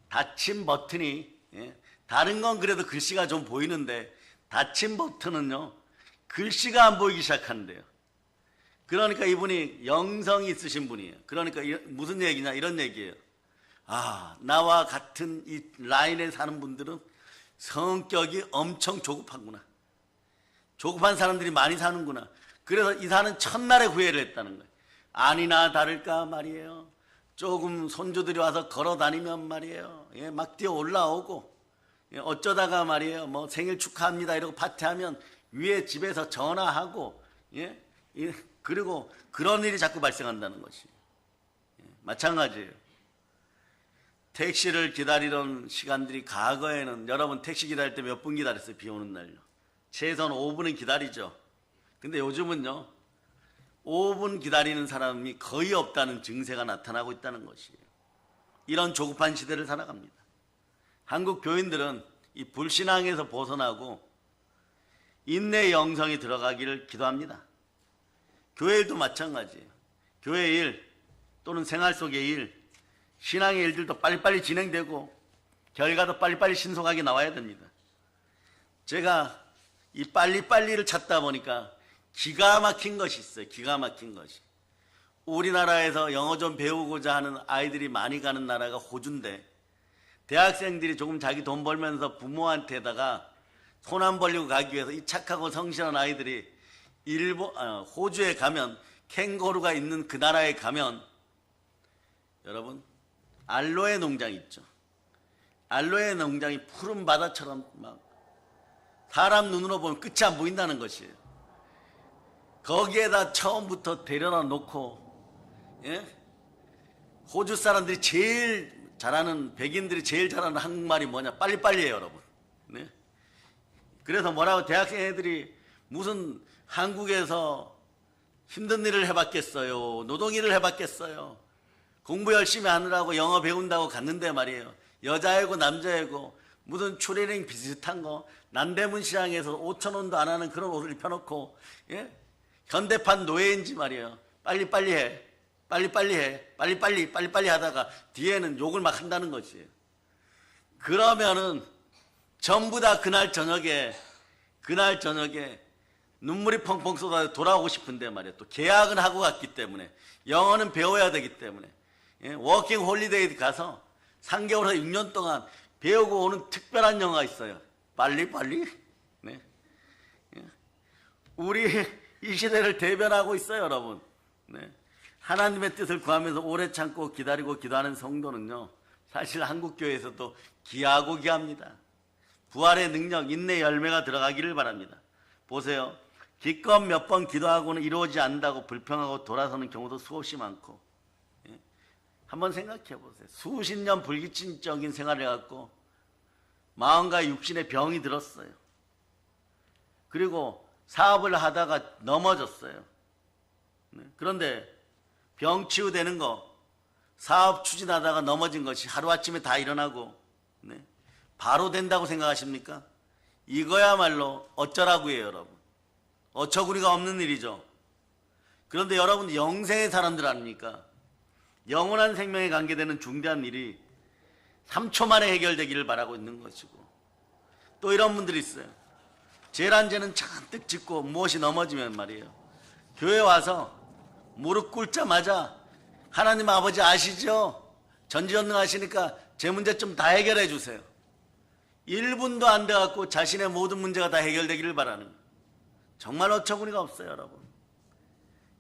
S1: 닫힘 버튼이, 다른 건 그래도 글씨가 좀 보이는데 닫힘 버튼은요, 글씨가 안 보이기 시작한대요. 그러니까 이분이 영성이 있으신 분이에요. 그러니까 무슨 얘기냐, 이런 얘기예요. 아, 나와 같은 이 라인에 사는 분들은 성격이 엄청 조급하구나. 조급한 사람들이 많이 사는구나. 그래서 이사는 첫날에 후회를 했다는 거예요. 아니나 다를까 말이에요. 조금 손주들이 와서 걸어 다니면 말이에요, 막 뛰어 올라오고, 어쩌다가 말이에요, 뭐 생일 축하합니다 이러고 파티하면 위에 집에서 전화하고, 그리고 그런 일이 자꾸 발생한다는 것이 마찬가지예요. 택시를 기다리던 시간들이, 과거에는 여러분 택시 기다릴 때 몇 분 기다렸어요? 비 오는 날요. 최소한 5분은 기다리죠. 근데 요즘은요, 5분 기다리는 사람이 거의 없다는 증세가 나타나고 있다는 것이에요. 이런 조급한 시대를 살아갑니다. 한국 교인들은 이 불신앙에서 벗어나고 인내의 영성이 들어가기를 기도합니다. 교회 일도 마찬가지예요. 교회 일 또는 생활 속의 일, 신앙의 일들도 빨리빨리 진행되고 결과도 빨리빨리 신속하게 나와야 됩니다. 제가 이 빨리빨리를 찾다 보니까 기가 막힌 것이 있어요. 기가 막힌 것이. 우리나라에서 영어 좀 배우고자 하는 아이들이 많이 가는 나라가 호주인데, 대학생들이 조금 자기 돈 벌면서 부모한테다가 손 안 벌리고 가기 위해서 이 착하고 성실한 아이들이 호주에 가면, 캥거루가 있는 그 나라에 가면, 여러분, 알로에 농장 있죠. 알로에 농장이 푸른 바다처럼 막 사람 눈으로 보면 끝이 안 보인다는 것이에요. 거기에다 처음부터 데려다 놓고, 호주 사람들이 제일 잘하는, 백인들이 제일 잘하는 한국말이 뭐냐? 빨리빨리예요, 여러분. 네? 그래서 뭐라고, 대학생 애들이 무슨 한국에서 힘든 일을 해봤겠어요? 노동일을 해봤겠어요? 공부 열심히 하느라고 영어 배운다고 갔는데 말이에요, 여자애고 남자애고 무슨 추리닝 비슷한 거 남대문 시장에서 5,000원도 안 하는 그런 옷을 입혀놓고, 현대판 노예인지 말이에요, 빨리빨리 해, 빨리빨리 해, 빨리빨리 하다가 뒤에는 욕을 막 한다는 것이에요. 그러면은 전부 다 그날 저녁에 눈물이 펑펑 쏟아져 돌아오고 싶은데 말이에요. 또 계약은 하고 갔기 때문에, 영어는 배워야 되기 때문에, 워킹 홀리데이 가서 3개월에서 6년 동안 배우고 오는 특별한 영어가 있어요. 빨리빨리. 네. 우리 이 시대를 대변하고 있어요, 여러분. 네. 하나님의 뜻을 구하면서 오래 참고 기다리고 기도하는 성도는요, 사실 한국교회에서도 귀하고 귀합니다. 부활의 능력, 인내 열매가 들어가기를 바랍니다. 보세요. 기껏 몇 번 기도하고는 이루어지지 않는다고 불평하고 돌아서는 경우도 수없이 많고, 한번 생각해 보세요. 수십 년 불규칙적인 생활을 해갖고 마음과 육신의 병이 들었어요. 그리고 사업을 하다가 넘어졌어요. 네. 그런데 병 치유되는 거, 사업 추진하다가 넘어진 것이 하루아침에 다 일어나고, 네. 바로 된다고 생각하십니까? 이거야말로 어쩌라고요, 여러분. 어처구니가 없는 일이죠. 그런데 여러분, 영생의 사람들 아닙니까? 영원한 생명에 관계되는 중대한 일이 3초 만에 해결되기를 바라고 있는 것이고, 또 이런 분들이 있어요. 재란죄는 잔뜩 짓고 무엇이 넘어지면 말이에요, 교회 와서 무릎 꿇자마자 하나님 아버지 아시죠? 전지전능하시니까 제 문제 좀 다 해결해 주세요. 1분도 안 돼갖고 자신의 모든 문제가 다 해결되기를 바라는 거예요. 정말 어처구니가 없어요, 여러분.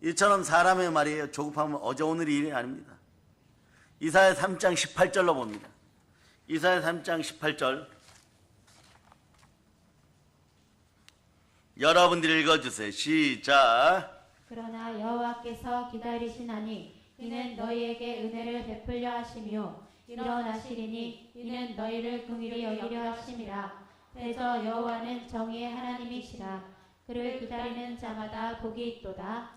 S1: 이처럼 사람의 말이에요, 조급하면 어제 오늘 일이 아닙니다. 이사야 3장 18절로 봅니다. 이사야 3장 18절 여러분들이 읽어주세요. 시작.
S2: 그러나 여호와께서 기다리시나니 이는 너희에게 은혜를 베풀려 하시며 일어나시리니 이는 너희를 긍휼히 여기려 하심이라. 그래서 여호와는 정의의 하나님이시라. 그를 기다리는 자마다 복이 있도다.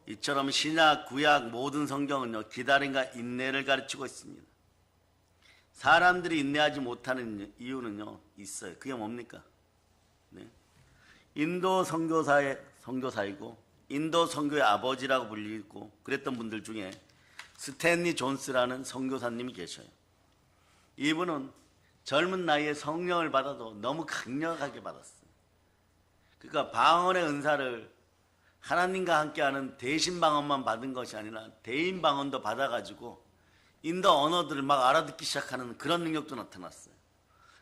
S1: 이처럼 신약, 구약 모든 성경은요, 기다림과 인내를 가르치고 있습니다. 사람들이 인내하지 못하는 이유는요, 있어요. 그게 뭡니까? 네. 인도 선교사이고 인도 선교의 아버지라고 불리고 그랬던 분들 중에 스탠리 존스라는 선교사님이 계셔요. 이분은 젊은 나이에 성령을 받아도 너무 강력하게 받았어요. 그러니까 방언의 은사를 하나님과 함께하는 대신 방언만 받은 것이 아니라 대인 방언도 받아가지고 인도 언어들을 막 알아듣기 시작하는 그런 능력도 나타났어요.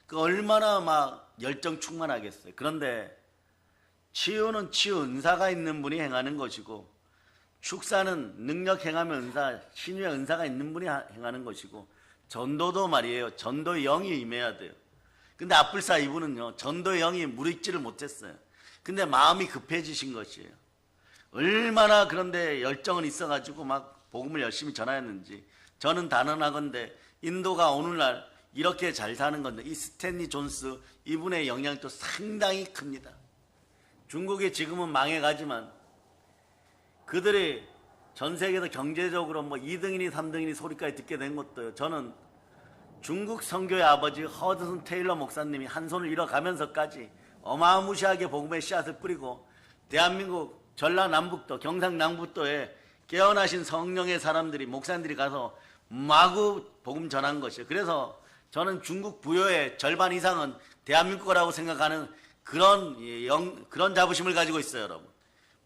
S1: 그 얼마나 막 열정 충만하겠어요. 그런데 치유는 치유 은사가 있는 분이 행하는 것이고, 축사는 능력 행하면 은사, 신유의 은사가 있는 분이 행하는 것이고, 전도도 말이에요, 전도의 영이 임해야 돼요. 근데 앞불사 이분은요, 전도의 영이 무르익지를 못했어요. 근데 마음이 급해지신 것이에요. 얼마나 그런데 열정은 있어가지고 막 복음을 열심히 전하였는지. 저는 단언하건대 인도가 오늘날 이렇게 잘 사는 건데, 이 스탠리 존스 이분의 영향도 상당히 큽니다. 중국이 지금은 망해가지만 그들이 전 세계에서 경제적으로 뭐 2등이니 3등이니 소리까지 듣게 된 것도요, 저는 중국 선교의 아버지 허드슨 테일러 목사님이 한 손을 잃어가면서까지 어마무시하게 복음의 씨앗을 뿌리고 대한민국 전라남북도 경상남북도에 깨어나신 성령의 사람들이, 목사님들이 가서 마구 복음 전한 것이에요. 그래서 저는 중국 부여의 절반 이상은 대한민국 거라고 생각하는 그런 자부심을 가지고 있어요, 여러분.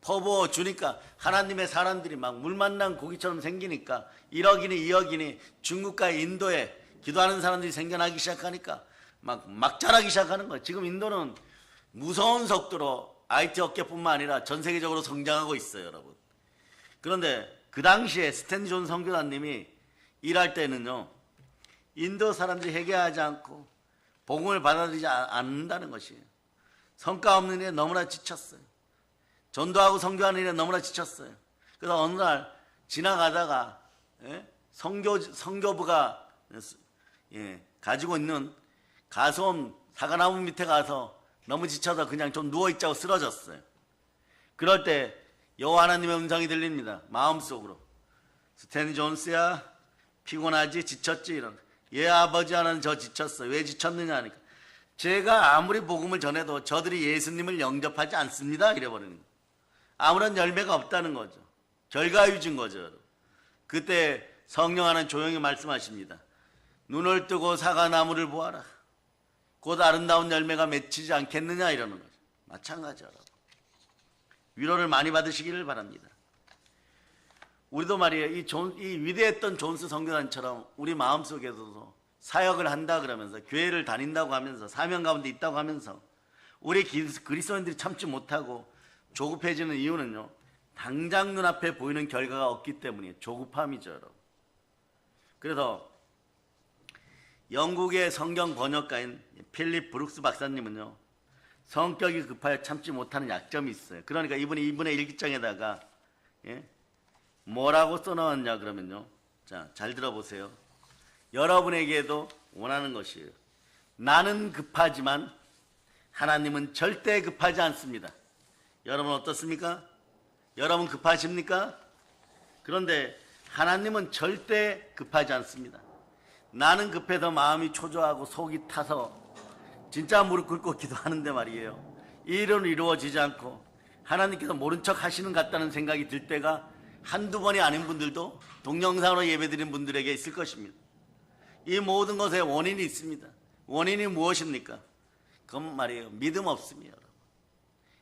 S1: 퍼부어 주니까 하나님의 사람들이 막 물 만난 고기처럼 생기니까 1억이니 2억이니 중국과 인도에 기도하는 사람들이 생겨나기 시작하니까 막 자라기 시작하는 거예요. 지금 인도는 무서운 속도로 IT 업계뿐만 아니라 전 세계적으로 성장하고 있어요, 여러분. 그런데 그 당시에 스탠리 존 선교사님이 일할 때는요, 인도 사람들이 회개하지 않고 복음을 받아들이지 않는다는 것이에요. 성과 없는 일에 너무나 지쳤어요. 전도하고 선교하는 일에 너무나 지쳤어요. 그래서 어느 날 지나가다가 선교부가 가지고 있는 가솜 사과나무 밑에 가서 너무 지쳐서 그냥 좀 누워있자고 쓰러졌어요. 그럴 때 여호와 하나님의 음성이 들립니다. 마음속으로. 스탠리 존스야, 피곤하지? 지쳤지? 이런. 예, 아버지 하나는 저 지쳤어요. 왜 지쳤느냐 하니까, 제가 아무리 복음을 전해도 저들이 예수님을 영접하지 않습니다. 이래버리는 거예요. 아무런 열매가 없다는 거죠. 결과유진 거죠, 여러분. 그때 성령 하나는 조용히 말씀하십니다. 눈을 뜨고 사과나무를 보아라. 곧 아름다운 열매가 맺히지 않겠느냐 이러는 거죠. 마찬가지로 위로를 많이 받으시기를 바랍니다. 우리도 말이에요, 이 위대했던 존스 선교사님처럼 우리 마음속에서도 사역을 한다 그러면서, 교회를 다닌다고 하면서, 사명 가운데 있다고 하면서 우리 그리스도인들이 참지 못하고 조급해지는 이유는요, 당장 눈앞에 보이는 결과가 없기 때문이에요. 조급함이죠, 여러분. 그래서 영국의 성경 번역가인 필립 브룩스 박사님은요, 성격이 급하여 참지 못하는 약점이 있어요. 그러니까 이분의 일기장에다가 뭐라고 써놓았냐 그러면요, 자, 잘 들어보세요. 여러분에게도 원하는 것이에요. 나는 급하지만 하나님은 절대 급하지 않습니다. 여러분 어떻습니까? 여러분 급하십니까? 그런데 하나님은 절대 급하지 않습니다. 나는 급해서 마음이 초조하고 속이 타서 진짜 무릎 꿇고 기도하는데 말이에요. 이 일은 이루어지지 않고 하나님께서 모른 척 하시는 것 같다는 생각이 들 때가 한두 번이 아닌 분들도 동영상으로 예배드린 분들에게 있을 것입니다. 이 모든 것에 원인이 있습니다. 원인이 무엇입니까? 그건 말이에요. 믿음 없습니다.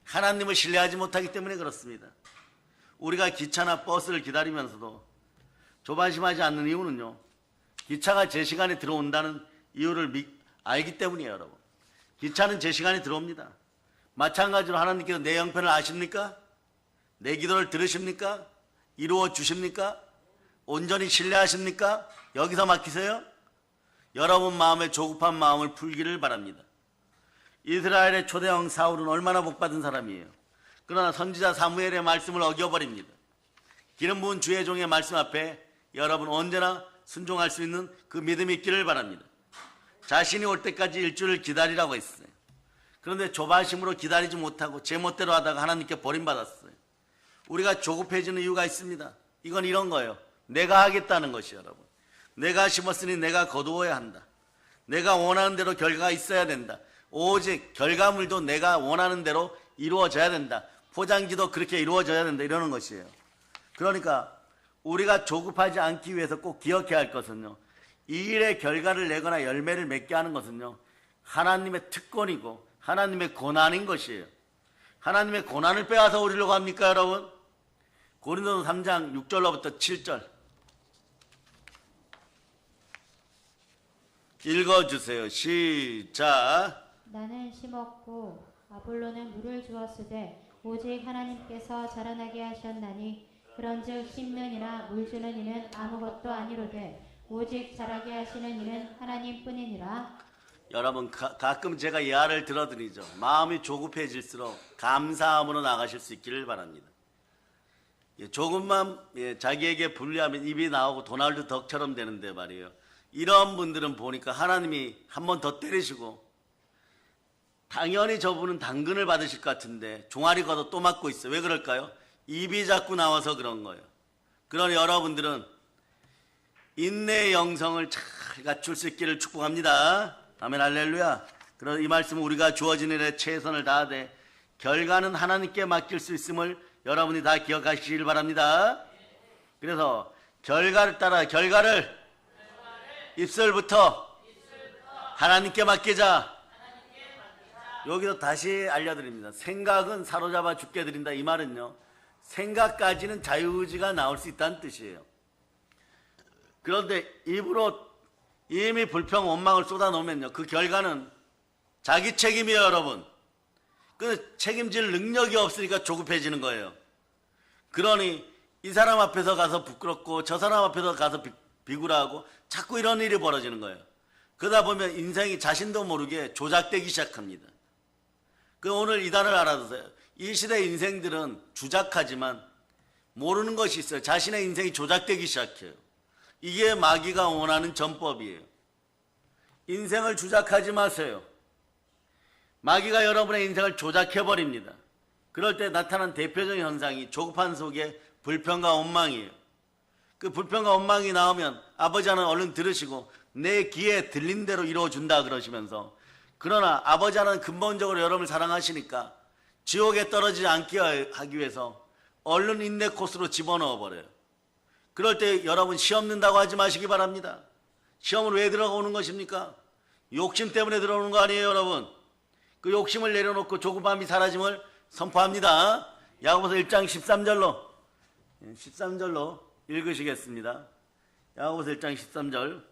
S1: 하나님을 신뢰하지 못하기 때문에 그렇습니다. 우리가 기차나 버스를 기다리면서도 조바심하지 않는 이유는요, 기차가 제 시간에 들어온다는 이유를 알기 때문이에요. 여러분, 기차는 제 시간에 들어옵니다. 마찬가지로 하나님께서 내 형편을 아십니까? 내 기도를 들으십니까? 이루어 주십니까? 온전히 신뢰하십니까? 여기서 막히세요? 여러분 마음의 조급한 마음을 풀기를 바랍니다. 이스라엘의 초대왕 사울은 얼마나 복받은 사람이에요. 그러나 선지자 사무엘의 말씀을 어겨버립니다. 기름 부은 주의 종의 말씀 앞에 여러분 언제나 순종할 수 있는 그 믿음이 있기를 바랍니다. 자신이 올 때까지 일주일을 기다리라고 했어요. 그런데 조바심으로 기다리지 못하고 제멋대로 하다가 하나님께 버림받았어요. 우리가 조급해지는 이유가 있습니다. 이건 이런 거예요. 내가 하겠다는 것이 여러분. 내가 심었으니 내가 거두어야 한다. 내가 원하는 대로 결과가 있어야 된다. 오직 결과물도 내가 원하는 대로 이루어져야 된다. 포장지도 그렇게 이루어져야 된다. 이러는 것이에요. 그러니까 우리가 조급하지 않기 위해서 꼭 기억해야 할 것은요, 이 일의 결과를 내거나 열매를 맺게 하는 것은요, 하나님의 특권이고 하나님의 고난인 것이에요. 하나님의 고난을 빼앗아 오리려고 합니까 여러분? 고린도서 3장 6절로부터 7절 읽어주세요. 시작.
S2: 나는 심었고 아볼로는 물을 주었으되 오직 하나님께서 자라나게 하셨나니 그런즉 심는 이나 물 주는 이는 아무것도 아니로되 오직 자라게 하시는 이는 하나님뿐이니라.
S1: 여러분 가끔 제가 예화를 들어드리죠. 마음이 조급해질수록 감사함으로 나가실 수 있기를 바랍니다. 조금만 자기에게 불리하면 입이 나오고 도날드 덕처럼 되는데 말이에요. 이런 분들은 보니까 하나님이 한 번 더 때리시고 당연히 저분은 당근을 받으실 것 같은데 종아리 걷어 또 맞고 있어요. 왜 그럴까요? 입이 자꾸 나와서 그런 거예요. 그러니 여러분들은 인내의 영성을 잘 갖출 수 있기를 축복합니다. 아멘 할렐루야. 그래서 이 말씀은 우리가 주어진 일에 최선을 다하되 결과는 하나님께 맡길 수 있음을 여러분이 다 기억하시길 바랍니다. 그래서 결과를 따라 결과를 입술부터 하나님께 맡기자. 여기서 다시 알려드립니다. 생각은 사로잡아 죽게 드린다. 이 말은요, 생각까지는 자유의지가 나올 수 있다는 뜻이에요. 그런데 입으로 이미 불평 원망을 쏟아놓으면요, 그 결과는 자기 책임이에요. 여러분, 그 책임질 능력이 없으니까 조급해지는 거예요. 그러니 이 사람 앞에서 가서 부끄럽고 저 사람 앞에서 가서 비굴하고 자꾸 이런 일이 벌어지는 거예요. 그러다 보면 인생이 자신도 모르게 조작되기 시작합니다. 그 오늘 이 단어를 알아두세요. 이 시대 인생들은 주작하지만 모르는 것이 있어요. 자신의 인생이 조작되기 시작해요. 이게 마귀가 원하는 전법이에요. 인생을 주작하지 마세요. 마귀가 여러분의 인생을 조작해버립니다. 그럴 때 나타난 대표적인 현상이 조급한 속에 불평과 원망이에요. 그 불평과 원망이 나오면 아버지 하나는 얼른 들으시고 내 귀에 들린 대로 이루어준다 그러시면서, 그러나 아버지 하나는 근본적으로 여러분을 사랑하시니까 지옥에 떨어지지 않게 하기 위해서 얼른 인내 코스로 집어넣어 버려요. 그럴 때 여러분 시험 는다고 하지 마시기 바랍니다. 시험은 왜 들어오는 것입니까? 욕심 때문에 들어오는 거 아니에요 여러분. 그 욕심을 내려놓고 조급함이 사라짐을 선포합니다. 야고보서 1장 13절로 읽으시겠습니다. 야고보서 1장 13절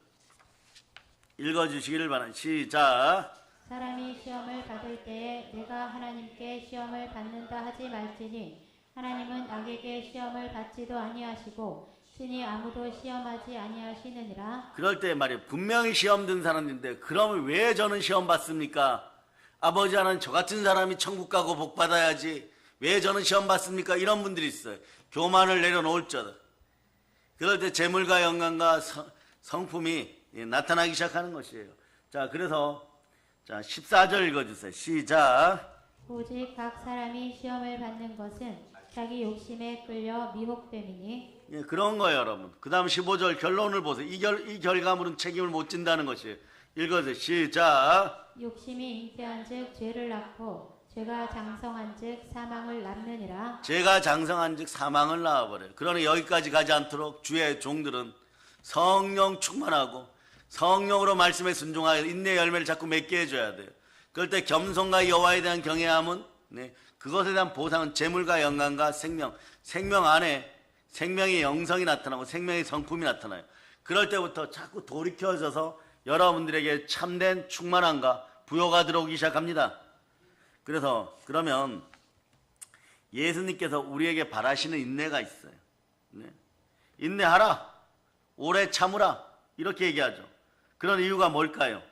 S1: 읽어주시기를 바랍니다. 시작.
S2: 사람이 시험을 받을 때에 내가 하나님께 시험을 받는다 하지 말지니 하나님은 악에게 시험을 받지도 아니하시고 친히 아무도 시험하지 아니하시느니라.
S1: 그럴 때 말이에요. 분명히 시험 든 사람인데 그러면 왜 저는 시험 받습니까? 아버지 하나는 저 같은 사람이 천국 가고 복 받아야지 왜 저는 시험 받습니까? 이런 분들이 있어요. 교만을 내려놓을 줄. 그럴 때 재물과 영광과 성품이 나타나기 시작하는 것이에요. 자, 그래서 자, 14절 읽어주세요. 시작.
S2: 오직 각 사람이 시험을 받는 것은 자기 욕심에 끌려 미혹됨이니
S1: 예, 그런 거예요, 여러분. 그 다음 15절 결론을 보세요. 이 결과물은 책임을 못 진다는 것이에요. 읽어주세요. 시작.
S2: 욕심이 잉태한즉 죄를 낳고 죄가 장성한즉 사망을 낳느니라.
S1: 죄가 장성한즉 사망을 낳아버려요. 그러니 여기까지 가지 않도록 주의 종들은 성령 충만하고 성령으로 말씀에 순종하여 인내 열매를 자꾸 맺게 해줘야 돼요. 그럴 때 겸손과 여호와에 대한 경외함은 그것에 대한 보상은 재물과 영광과 생명 안에 생명의 영성이 나타나고 생명의 성품이 나타나요. 그럴 때부터 자꾸 돌이켜져서 여러분들에게 참된 충만함과 부요가 들어오기 시작합니다. 그러면 예수님께서 우리에게 바라시는 인내가 있어요. 인내하라, 오래 참으라, 이렇게 얘기하죠. 그런 이유가 뭘까요?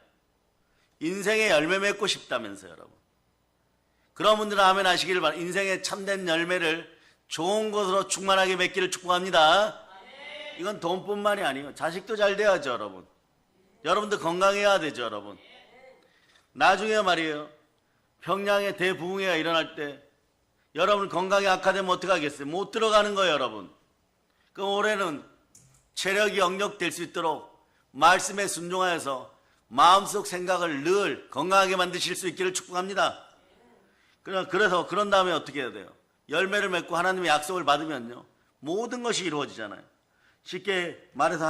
S1: 인생의 열매 맺고 싶다면서요, 여러분. 그런 분들은 아멘 하시길 바랍니다. 인생의 참된 열매를 좋은 것으로 충만하게 맺기를 축복합니다. 이건 돈뿐만이 아니에요. 자식도 잘 돼야죠, 여러분. 여러분도 건강해야 되죠, 여러분. 나중에 말이에요, 평양에 대부흥회가 일어날 때 여러분 건강이 악화되면 어떡하겠어요? 못 들어가는 거예요, 여러분. 그럼 올해는 체력이 영력될 수 있도록 말씀에 순종하여서 마음속 생각을 늘 건강하게 만드실 수 있기를 축복합니다. 그래서 그런 다음에 어떻게 해야 돼요? 열매를 맺고 하나님의 약속을 받으면요, 모든 것이 이루어지잖아요. 쉽게 말해서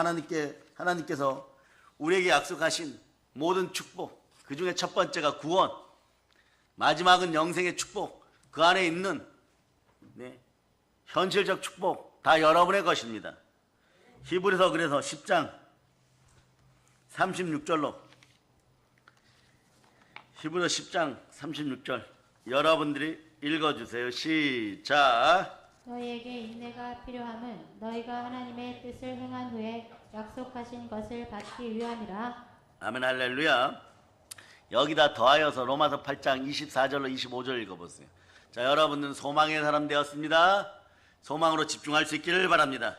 S1: 하나님께서 우리에게 약속하신 모든 축복, 그 중에 첫 번째가 구원, 마지막은 영생의 축복, 그 안에 있는 현실적 축복 다 여러분의 것입니다. 히브리서 그래서 10장 36절로 히브리서 10장 36절 여러분들이 읽어주세요. 시작.
S2: 너희에게 인내가 필요함은 너희가 하나님의 뜻을 행한 후에 약속하신 것을 받기 위함이라.
S1: 아멘 할렐루야. 여기다 더하여서 로마서 8장 24절로 25절 읽어보세요. 자, 여러분은 소망의 사람 되었습니다. 소망으로 집중할 수 있기를 바랍니다.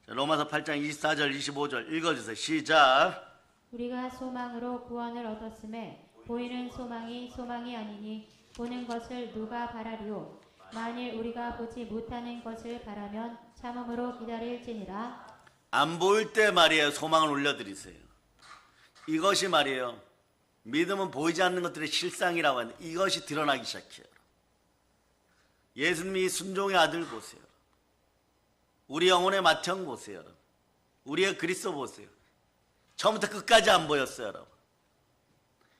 S1: 자, 로마서 8장 24절 25절 읽어주세요. 시작.
S2: 우리가 소망으로 구원을 얻었음에 보이는 소망이 소망이 아니니 보는 것을 누가 바라리요. 만일 우리가 보지 못하는 것을 바라면 참음으로 기다릴지니라.
S1: 안 보일 때 말이에요, 소망을 올려드리세요. 이것이 말이에요, 믿음은 보이지 않는 것들의 실상이라고 하는데 이것이 드러나기 시작해요. 예수님이 순종의 아들 보세요. 우리 영혼의 맏형 보세요. 우리의 그리스도 보세요. 처음부터 끝까지 안 보였어요, 여러분.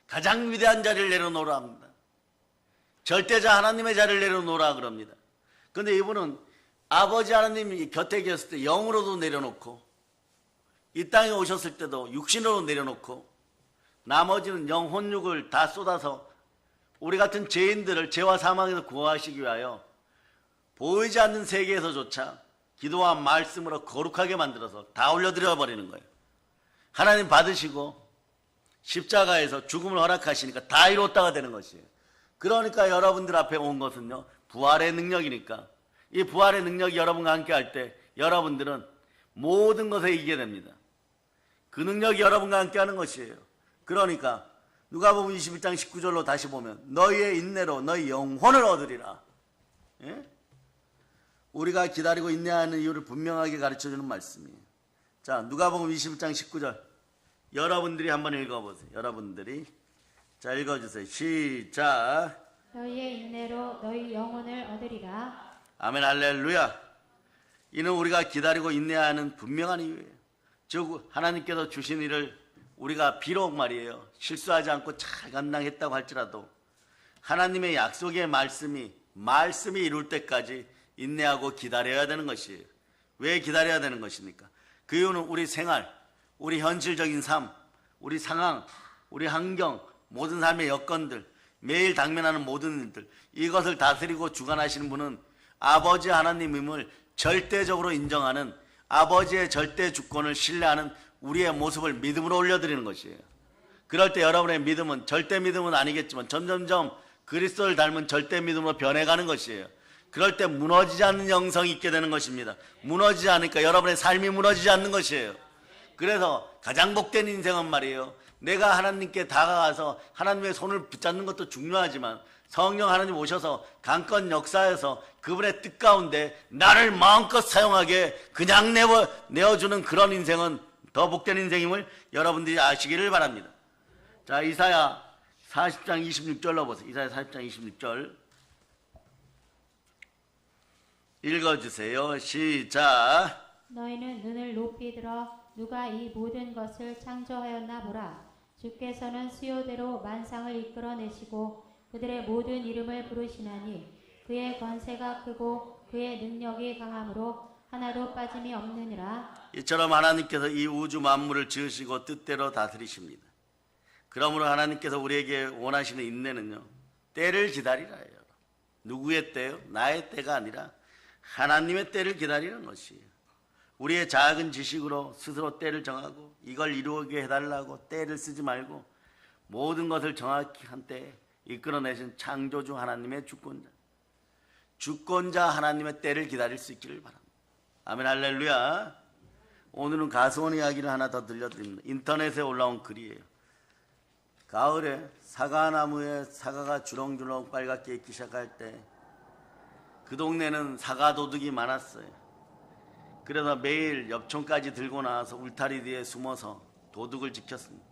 S1: 가장 위대한 자리를 내려놓으라 합니다. 절대자 하나님의 자리를 내려놓으라 그럽니다. 그런데 이분은 아버지 하나님이 곁에 계셨을 때 영으로도 내려놓고 이 땅에 오셨을 때도 육신으로 내려놓고 나머지는 영혼육을 다 쏟아서 우리 같은 죄인들을 죄와 사망에서 구하시기 위하여 보이지 않는 세계에서조차 기도와 말씀으로 거룩하게 만들어서 다 올려드려 버리는 거예요. 하나님 받으시고 십자가에서 죽음을 허락하시니까 다 이뤘다가 되는 것이에요. 그러니까 여러분들 앞에 온 것은요, 부활의 능력이니까 이 부활의 능력이 여러분과 함께 할 때 여러분들은 모든 것에 이기게 됩니다. 그 능력이 여러분과 함께 하는 것이에요. 그러니까 누가복음 21장 19절로 다시 보면 너희의 인내로 너희 영혼을 얻으리라. 예? 우리가 기다리고 인내하는 이유를 분명하게 가르쳐주는 말씀이에요. 자, 누가복음 21장 19절 여러분들이 한번 읽어보세요. 여러분들이 자, 읽어주세요. 시작.
S2: 너희의 인내로 너희 영혼을 얻으리라.
S1: 아멘 할렐루야. 이는 우리가 기다리고 인내하는 분명한 이유예요. 즉 하나님께서 주신 일을 우리가 비록 말이에요, 실수하지 않고 잘 감당했다고 할지라도 하나님의 약속의 말씀이 이룰 때까지 인내하고 기다려야 되는 것이에요. 왜 기다려야 되는 것입니까? 그 이유는 우리 생활, 우리 현실적인 삶, 우리 상황, 우리 환경, 모든 삶의 여건들, 매일 당면하는 모든 일들, 이것을 다스리고 주관하시는 분은 아버지 하나님임을 절대적으로 인정하는, 아버지의 절대 주권을 신뢰하는 우리의 모습을 믿음으로 올려드리는 것이에요. 그럴 때 여러분의 믿음은 절대 믿음은 아니겠지만 점점점 그리스도를 닮은 절대 믿음으로 변해가는 것이에요. 그럴 때 무너지지 않는 영성이 있게 되는 것입니다. 무너지지 않으니까 여러분의 삶이 무너지지 않는 것이에요. 그래서 가장 복된 인생은 말이에요, 내가 하나님께 다가가서 하나님의 손을 붙잡는 것도 중요하지만 성령 하나님 오셔서 강권 역사에서 그분의 뜻 가운데 나를 마음껏 사용하게 그냥 내어주는 그런 인생은 더 복된 인생임을 여러분들이 아시기를 바랍니다. 자, 이사야 40장 26절로 보세요. 이사야 40장 26절 읽어주세요. 시작.
S2: 너희는 눈을 높이 들어 누가 이 모든 것을 창조하였나 보라. 주께서는 수요대로 만상을 이끌어내시고 그들의 모든 이름을 부르시나니 그의 권세가 크고 그의 능력이 강함으로 하나도 빠짐이 없느니라.
S1: 이처럼 하나님께서 이 우주 만물을 지으시고 뜻대로 다스리십니다. 그러므로 하나님께서 우리에게 원하시는 인내는요, 때를 기다리라예요. 누구의 때요? 나의 때가 아니라 하나님의 때를 기다리는 것이에요. 우리의 작은 지식으로 스스로 때를 정하고 이걸 이루게 해달라고 때를 쓰지 말고 모든 것을 정확히 한 때에 이끌어내신 창조주 하나님의 주권자 하나님의 때를 기다릴 수 있기를 바랍니다. 아멘, 할렐루야. 오늘은 가수원 이야기를 하나 더 들려드립니다. 인터넷에 올라온 글이에요. 가을에 사과나무에 사과가 주렁주렁 빨갛게 익기 시작할 때 그 동네는 사과 도둑이 많았어요. 그래서 매일 엽총까지 들고 나와서 울타리 뒤에 숨어서 도둑을 지켰습니다.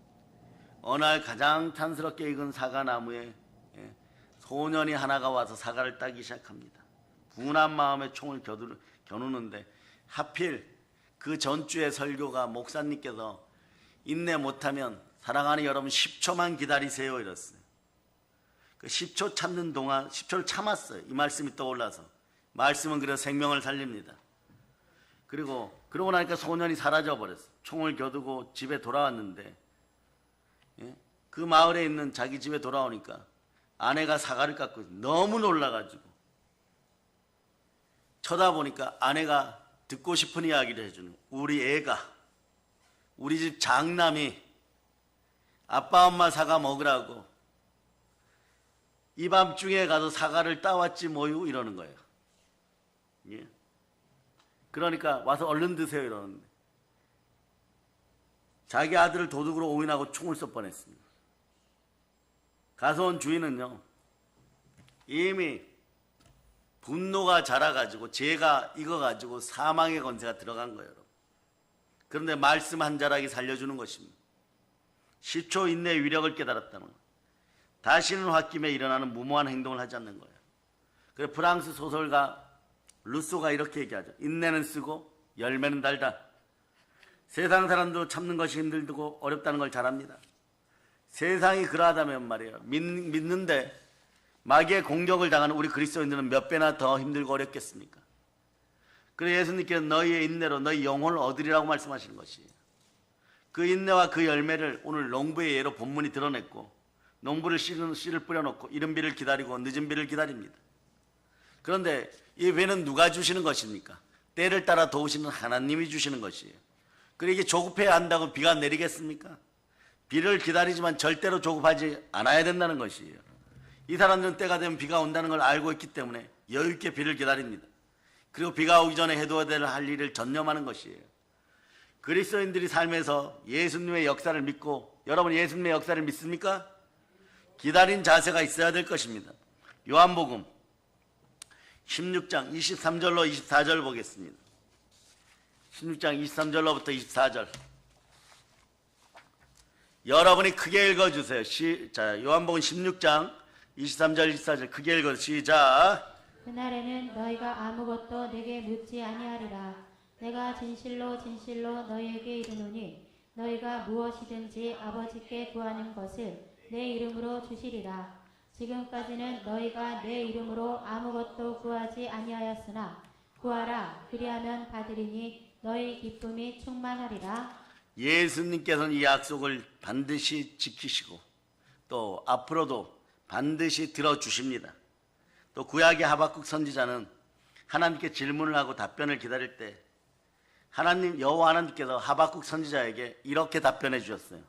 S1: 어느 날 가장 탄스럽게 익은 사과나무에 소년이 하나가 와서 사과를 따기 시작합니다. 분한 마음에 총을 겨누는데 하필 그 전주의 설교가 목사님께서 인내 못하면 사랑하는 여러분 10초만 기다리세요 이랬어요. 그 10초 참는 동안 10초를 참았어요. 이 말씀이 떠올라서. 말씀은 그래서 생명을 살립니다. 그러고 나니까 소년이 사라져버렸어요. 총을 겨두고 집에 돌아왔는데 그 마을에 있는 자기 집에 돌아오니까 아내가 사과를 깎고 너무 놀라가지고 쳐다보니까 아내가 듣고 싶은 이야기를 해주는 우리 애가 우리 집 장남이 아빠 엄마 사과 먹으라고 이 밤중에 가서 사과를 따왔지 뭐요 이러는 거예요. 예. 그러니까 와서 얼른 드세요 이러는데 자기 아들을 도둑으로 오인하고 총을 쏠 뻔했습니다. 가서온 주인은요 이미 분노가 자라가지고 죄가 익어가지고 사망의 권세가 들어간 거예요. 그런데 말씀 한 자락이 살려주는 것입니다. 10초 인내의 위력을 깨달았다는 거예요. 다시는 홧김에 일어나는 무모한 행동을 하지 않는 거예요. 그래서 프랑스 소설가 루소가 이렇게 얘기하죠. 인내는 쓰고 열매는 달다. 세상 사람도 참는 것이 힘들고 어렵다는 걸 잘 압니다. 세상이 그러하다면 말이에요. 믿는데 마귀의 공격을 당하는 우리 그리스도인들은 몇 배나 더 힘들고 어렵겠습니까? 그래서 예수님께서 너희의 인내로 너희 영혼을 얻으리라고 말씀하시는 것이에요. 그 인내와 그 열매를 오늘 농부의 예로 본문이 드러냈고 농부를 씨를 뿌려놓고 이른 비를 기다리고 늦은 비를 기다립니다. 그런데 이 배는 누가 주시는 것입니까? 때를 따라 도우시는 하나님이 주시는 것이에요. 그리고 이게 조급해야 한다고 비가 내리겠습니까? 비를 기다리지만 절대로 조급하지 않아야 된다는 것이에요. 이 사람들은 때가 되면 비가 온다는 걸 알고 있기 때문에 여유 있게 비를 기다립니다. 그리고 비가 오기 전에 해둬야 할 일을 전념하는 것이에요. 그리스도인들이 삶에서 예수님의 역사를 믿고 여러분 예수님의 역사를 믿습니까? 기다린 자세가 있어야 될 것입니다. 요한복음 16장 23절로 24절 보겠습니다. 16장 23절로부터 24절 여러분이 크게 읽어주세요. 자, 요한복음 16장 23절 24절 크게 읽어주세요. 시작.
S2: 그날에는 너희가 아무것도 내게 묻지 아니하리라. 내가 진실로 진실로 너희에게 이르노니 너희가 무엇이든지 아버지께 구하는 것을 내 이름으로 주시리라. 지금까지는 너희가 내 이름으로 아무것도 구하지 아니하였으나 구하라 그리하면 받으리니 너희 기쁨이 충만하리라.
S1: 예수님께서는 이 약속을 반드시 지키시고 또 앞으로도 반드시 들어주십니다. 또 구약의 하박국 선지자는 하나님께 질문을 하고 답변을 기다릴 때 하나님 여호와 하나님께서 하박국 선지자에게 이렇게 답변해 주셨어요.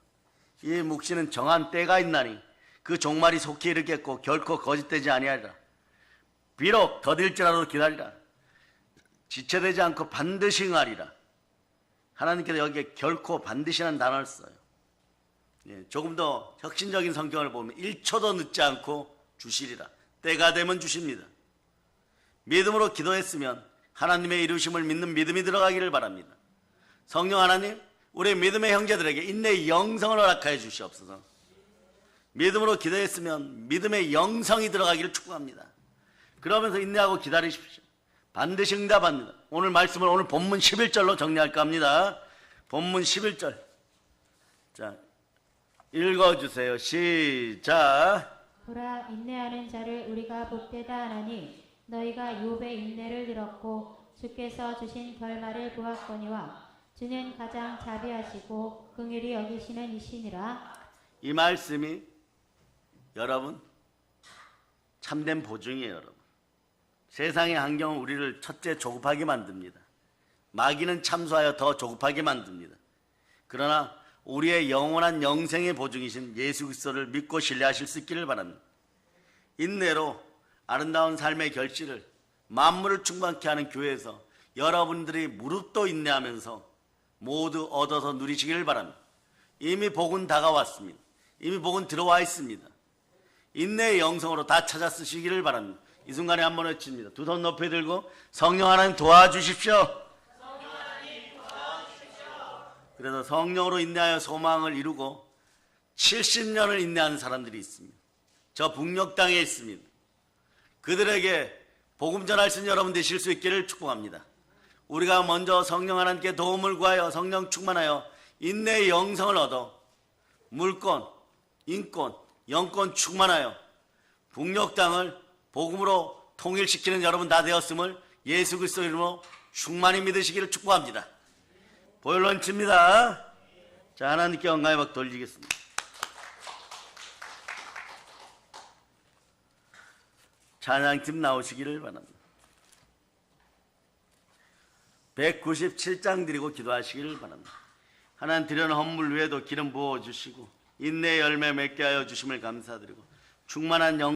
S1: 이 묵시는 정한 때가 있나니 그 종말이 속히 이르겠고 결코 거짓되지 아니하리라. 비록 더딜지라도 기다리라. 지체되지 않고 반드시 응하리라. 하나님께서 여기에 결코 반드시라는 단어를 써요. 조금 더 혁신적인 성경을 보면 1초도 늦지 않고 주시리라. 때가 되면 주십니다. 믿음으로 기도했으면 하나님의 이루심을 믿는 믿음이 들어가기를 바랍니다. 성령 하나님, 우리 믿음의 형제들에게 인내의 영성을 허락하여 주시옵소서. 믿음으로 기도했으면 믿음의 영성이 들어가기를 축복합니다. 그러면서 인내하고 기다리십시오. 반드시 응답합니다. 오늘 말씀을 오늘 본문 11절로 정리할까 합니다. 본문 11절. 자, 읽어주세요. 시작.
S2: 보라, 인내하는 자를 우리가 복되다 하나니 너희가 욥의 인내를 들었고 주께서 주신 결말을 보았거니와 주는 가장 자비하시고 긍휼히 여기시는 이시니라.
S1: 이 말씀이 여러분 참된 보증이에요. 여러분, 세상의 환경은 우리를 첫째 조급하게 만듭니다. 마귀는 참소하여 더 조급하게 만듭니다. 그러나 우리의 영원한 영생의 보증이신 예수 그리스도를 믿고 신뢰하실 수 있기를 바랍니다. 인내로 아름다운 삶의 결실을 만물을 충만케 하는 교회에서 여러분들이 무릎도 인내하면서 모두 얻어서 누리시기를 바랍니다. 이미 복은 다가왔습니다. 이미 복은 들어와 있습니다. 인내의 영성으로 다 찾아 쓰시기를 바랍니다. 이 순간에 한번 외칩니다. 두 손 높이 들고 성령 하나님 도와주십시오. 그래서 성령으로 인내하여 소망을 이루고 70년을 인내하는 사람들이 있습니다. 저 북녘 땅에 있습니다. 그들에게 복음 전할 수 있는 여러분 되실 수 있기를 축복합니다. 우리가 먼저 성령 하나님께 도움을 구하여 성령 충만하여 인내의 영성을 얻어 물권, 인권, 영권 충만하여 북녘 땅을 복음으로 통일시키는 여러분 다 되었음을 예수 그리스도 이름으로 충만히 믿으시기를 축복합니다. 보혈런치입니다. 자, 하나님께 영광의 박 돌리겠습니다. 찬양팀 나오시기를 바랍니다. 197장 드리고 기도하시기를 바랍니다. 하나님 드려는 헌물 위에도 기름 부어주시고 인내의 열매 맺게 하여 주심을 감사드리고 충만한 영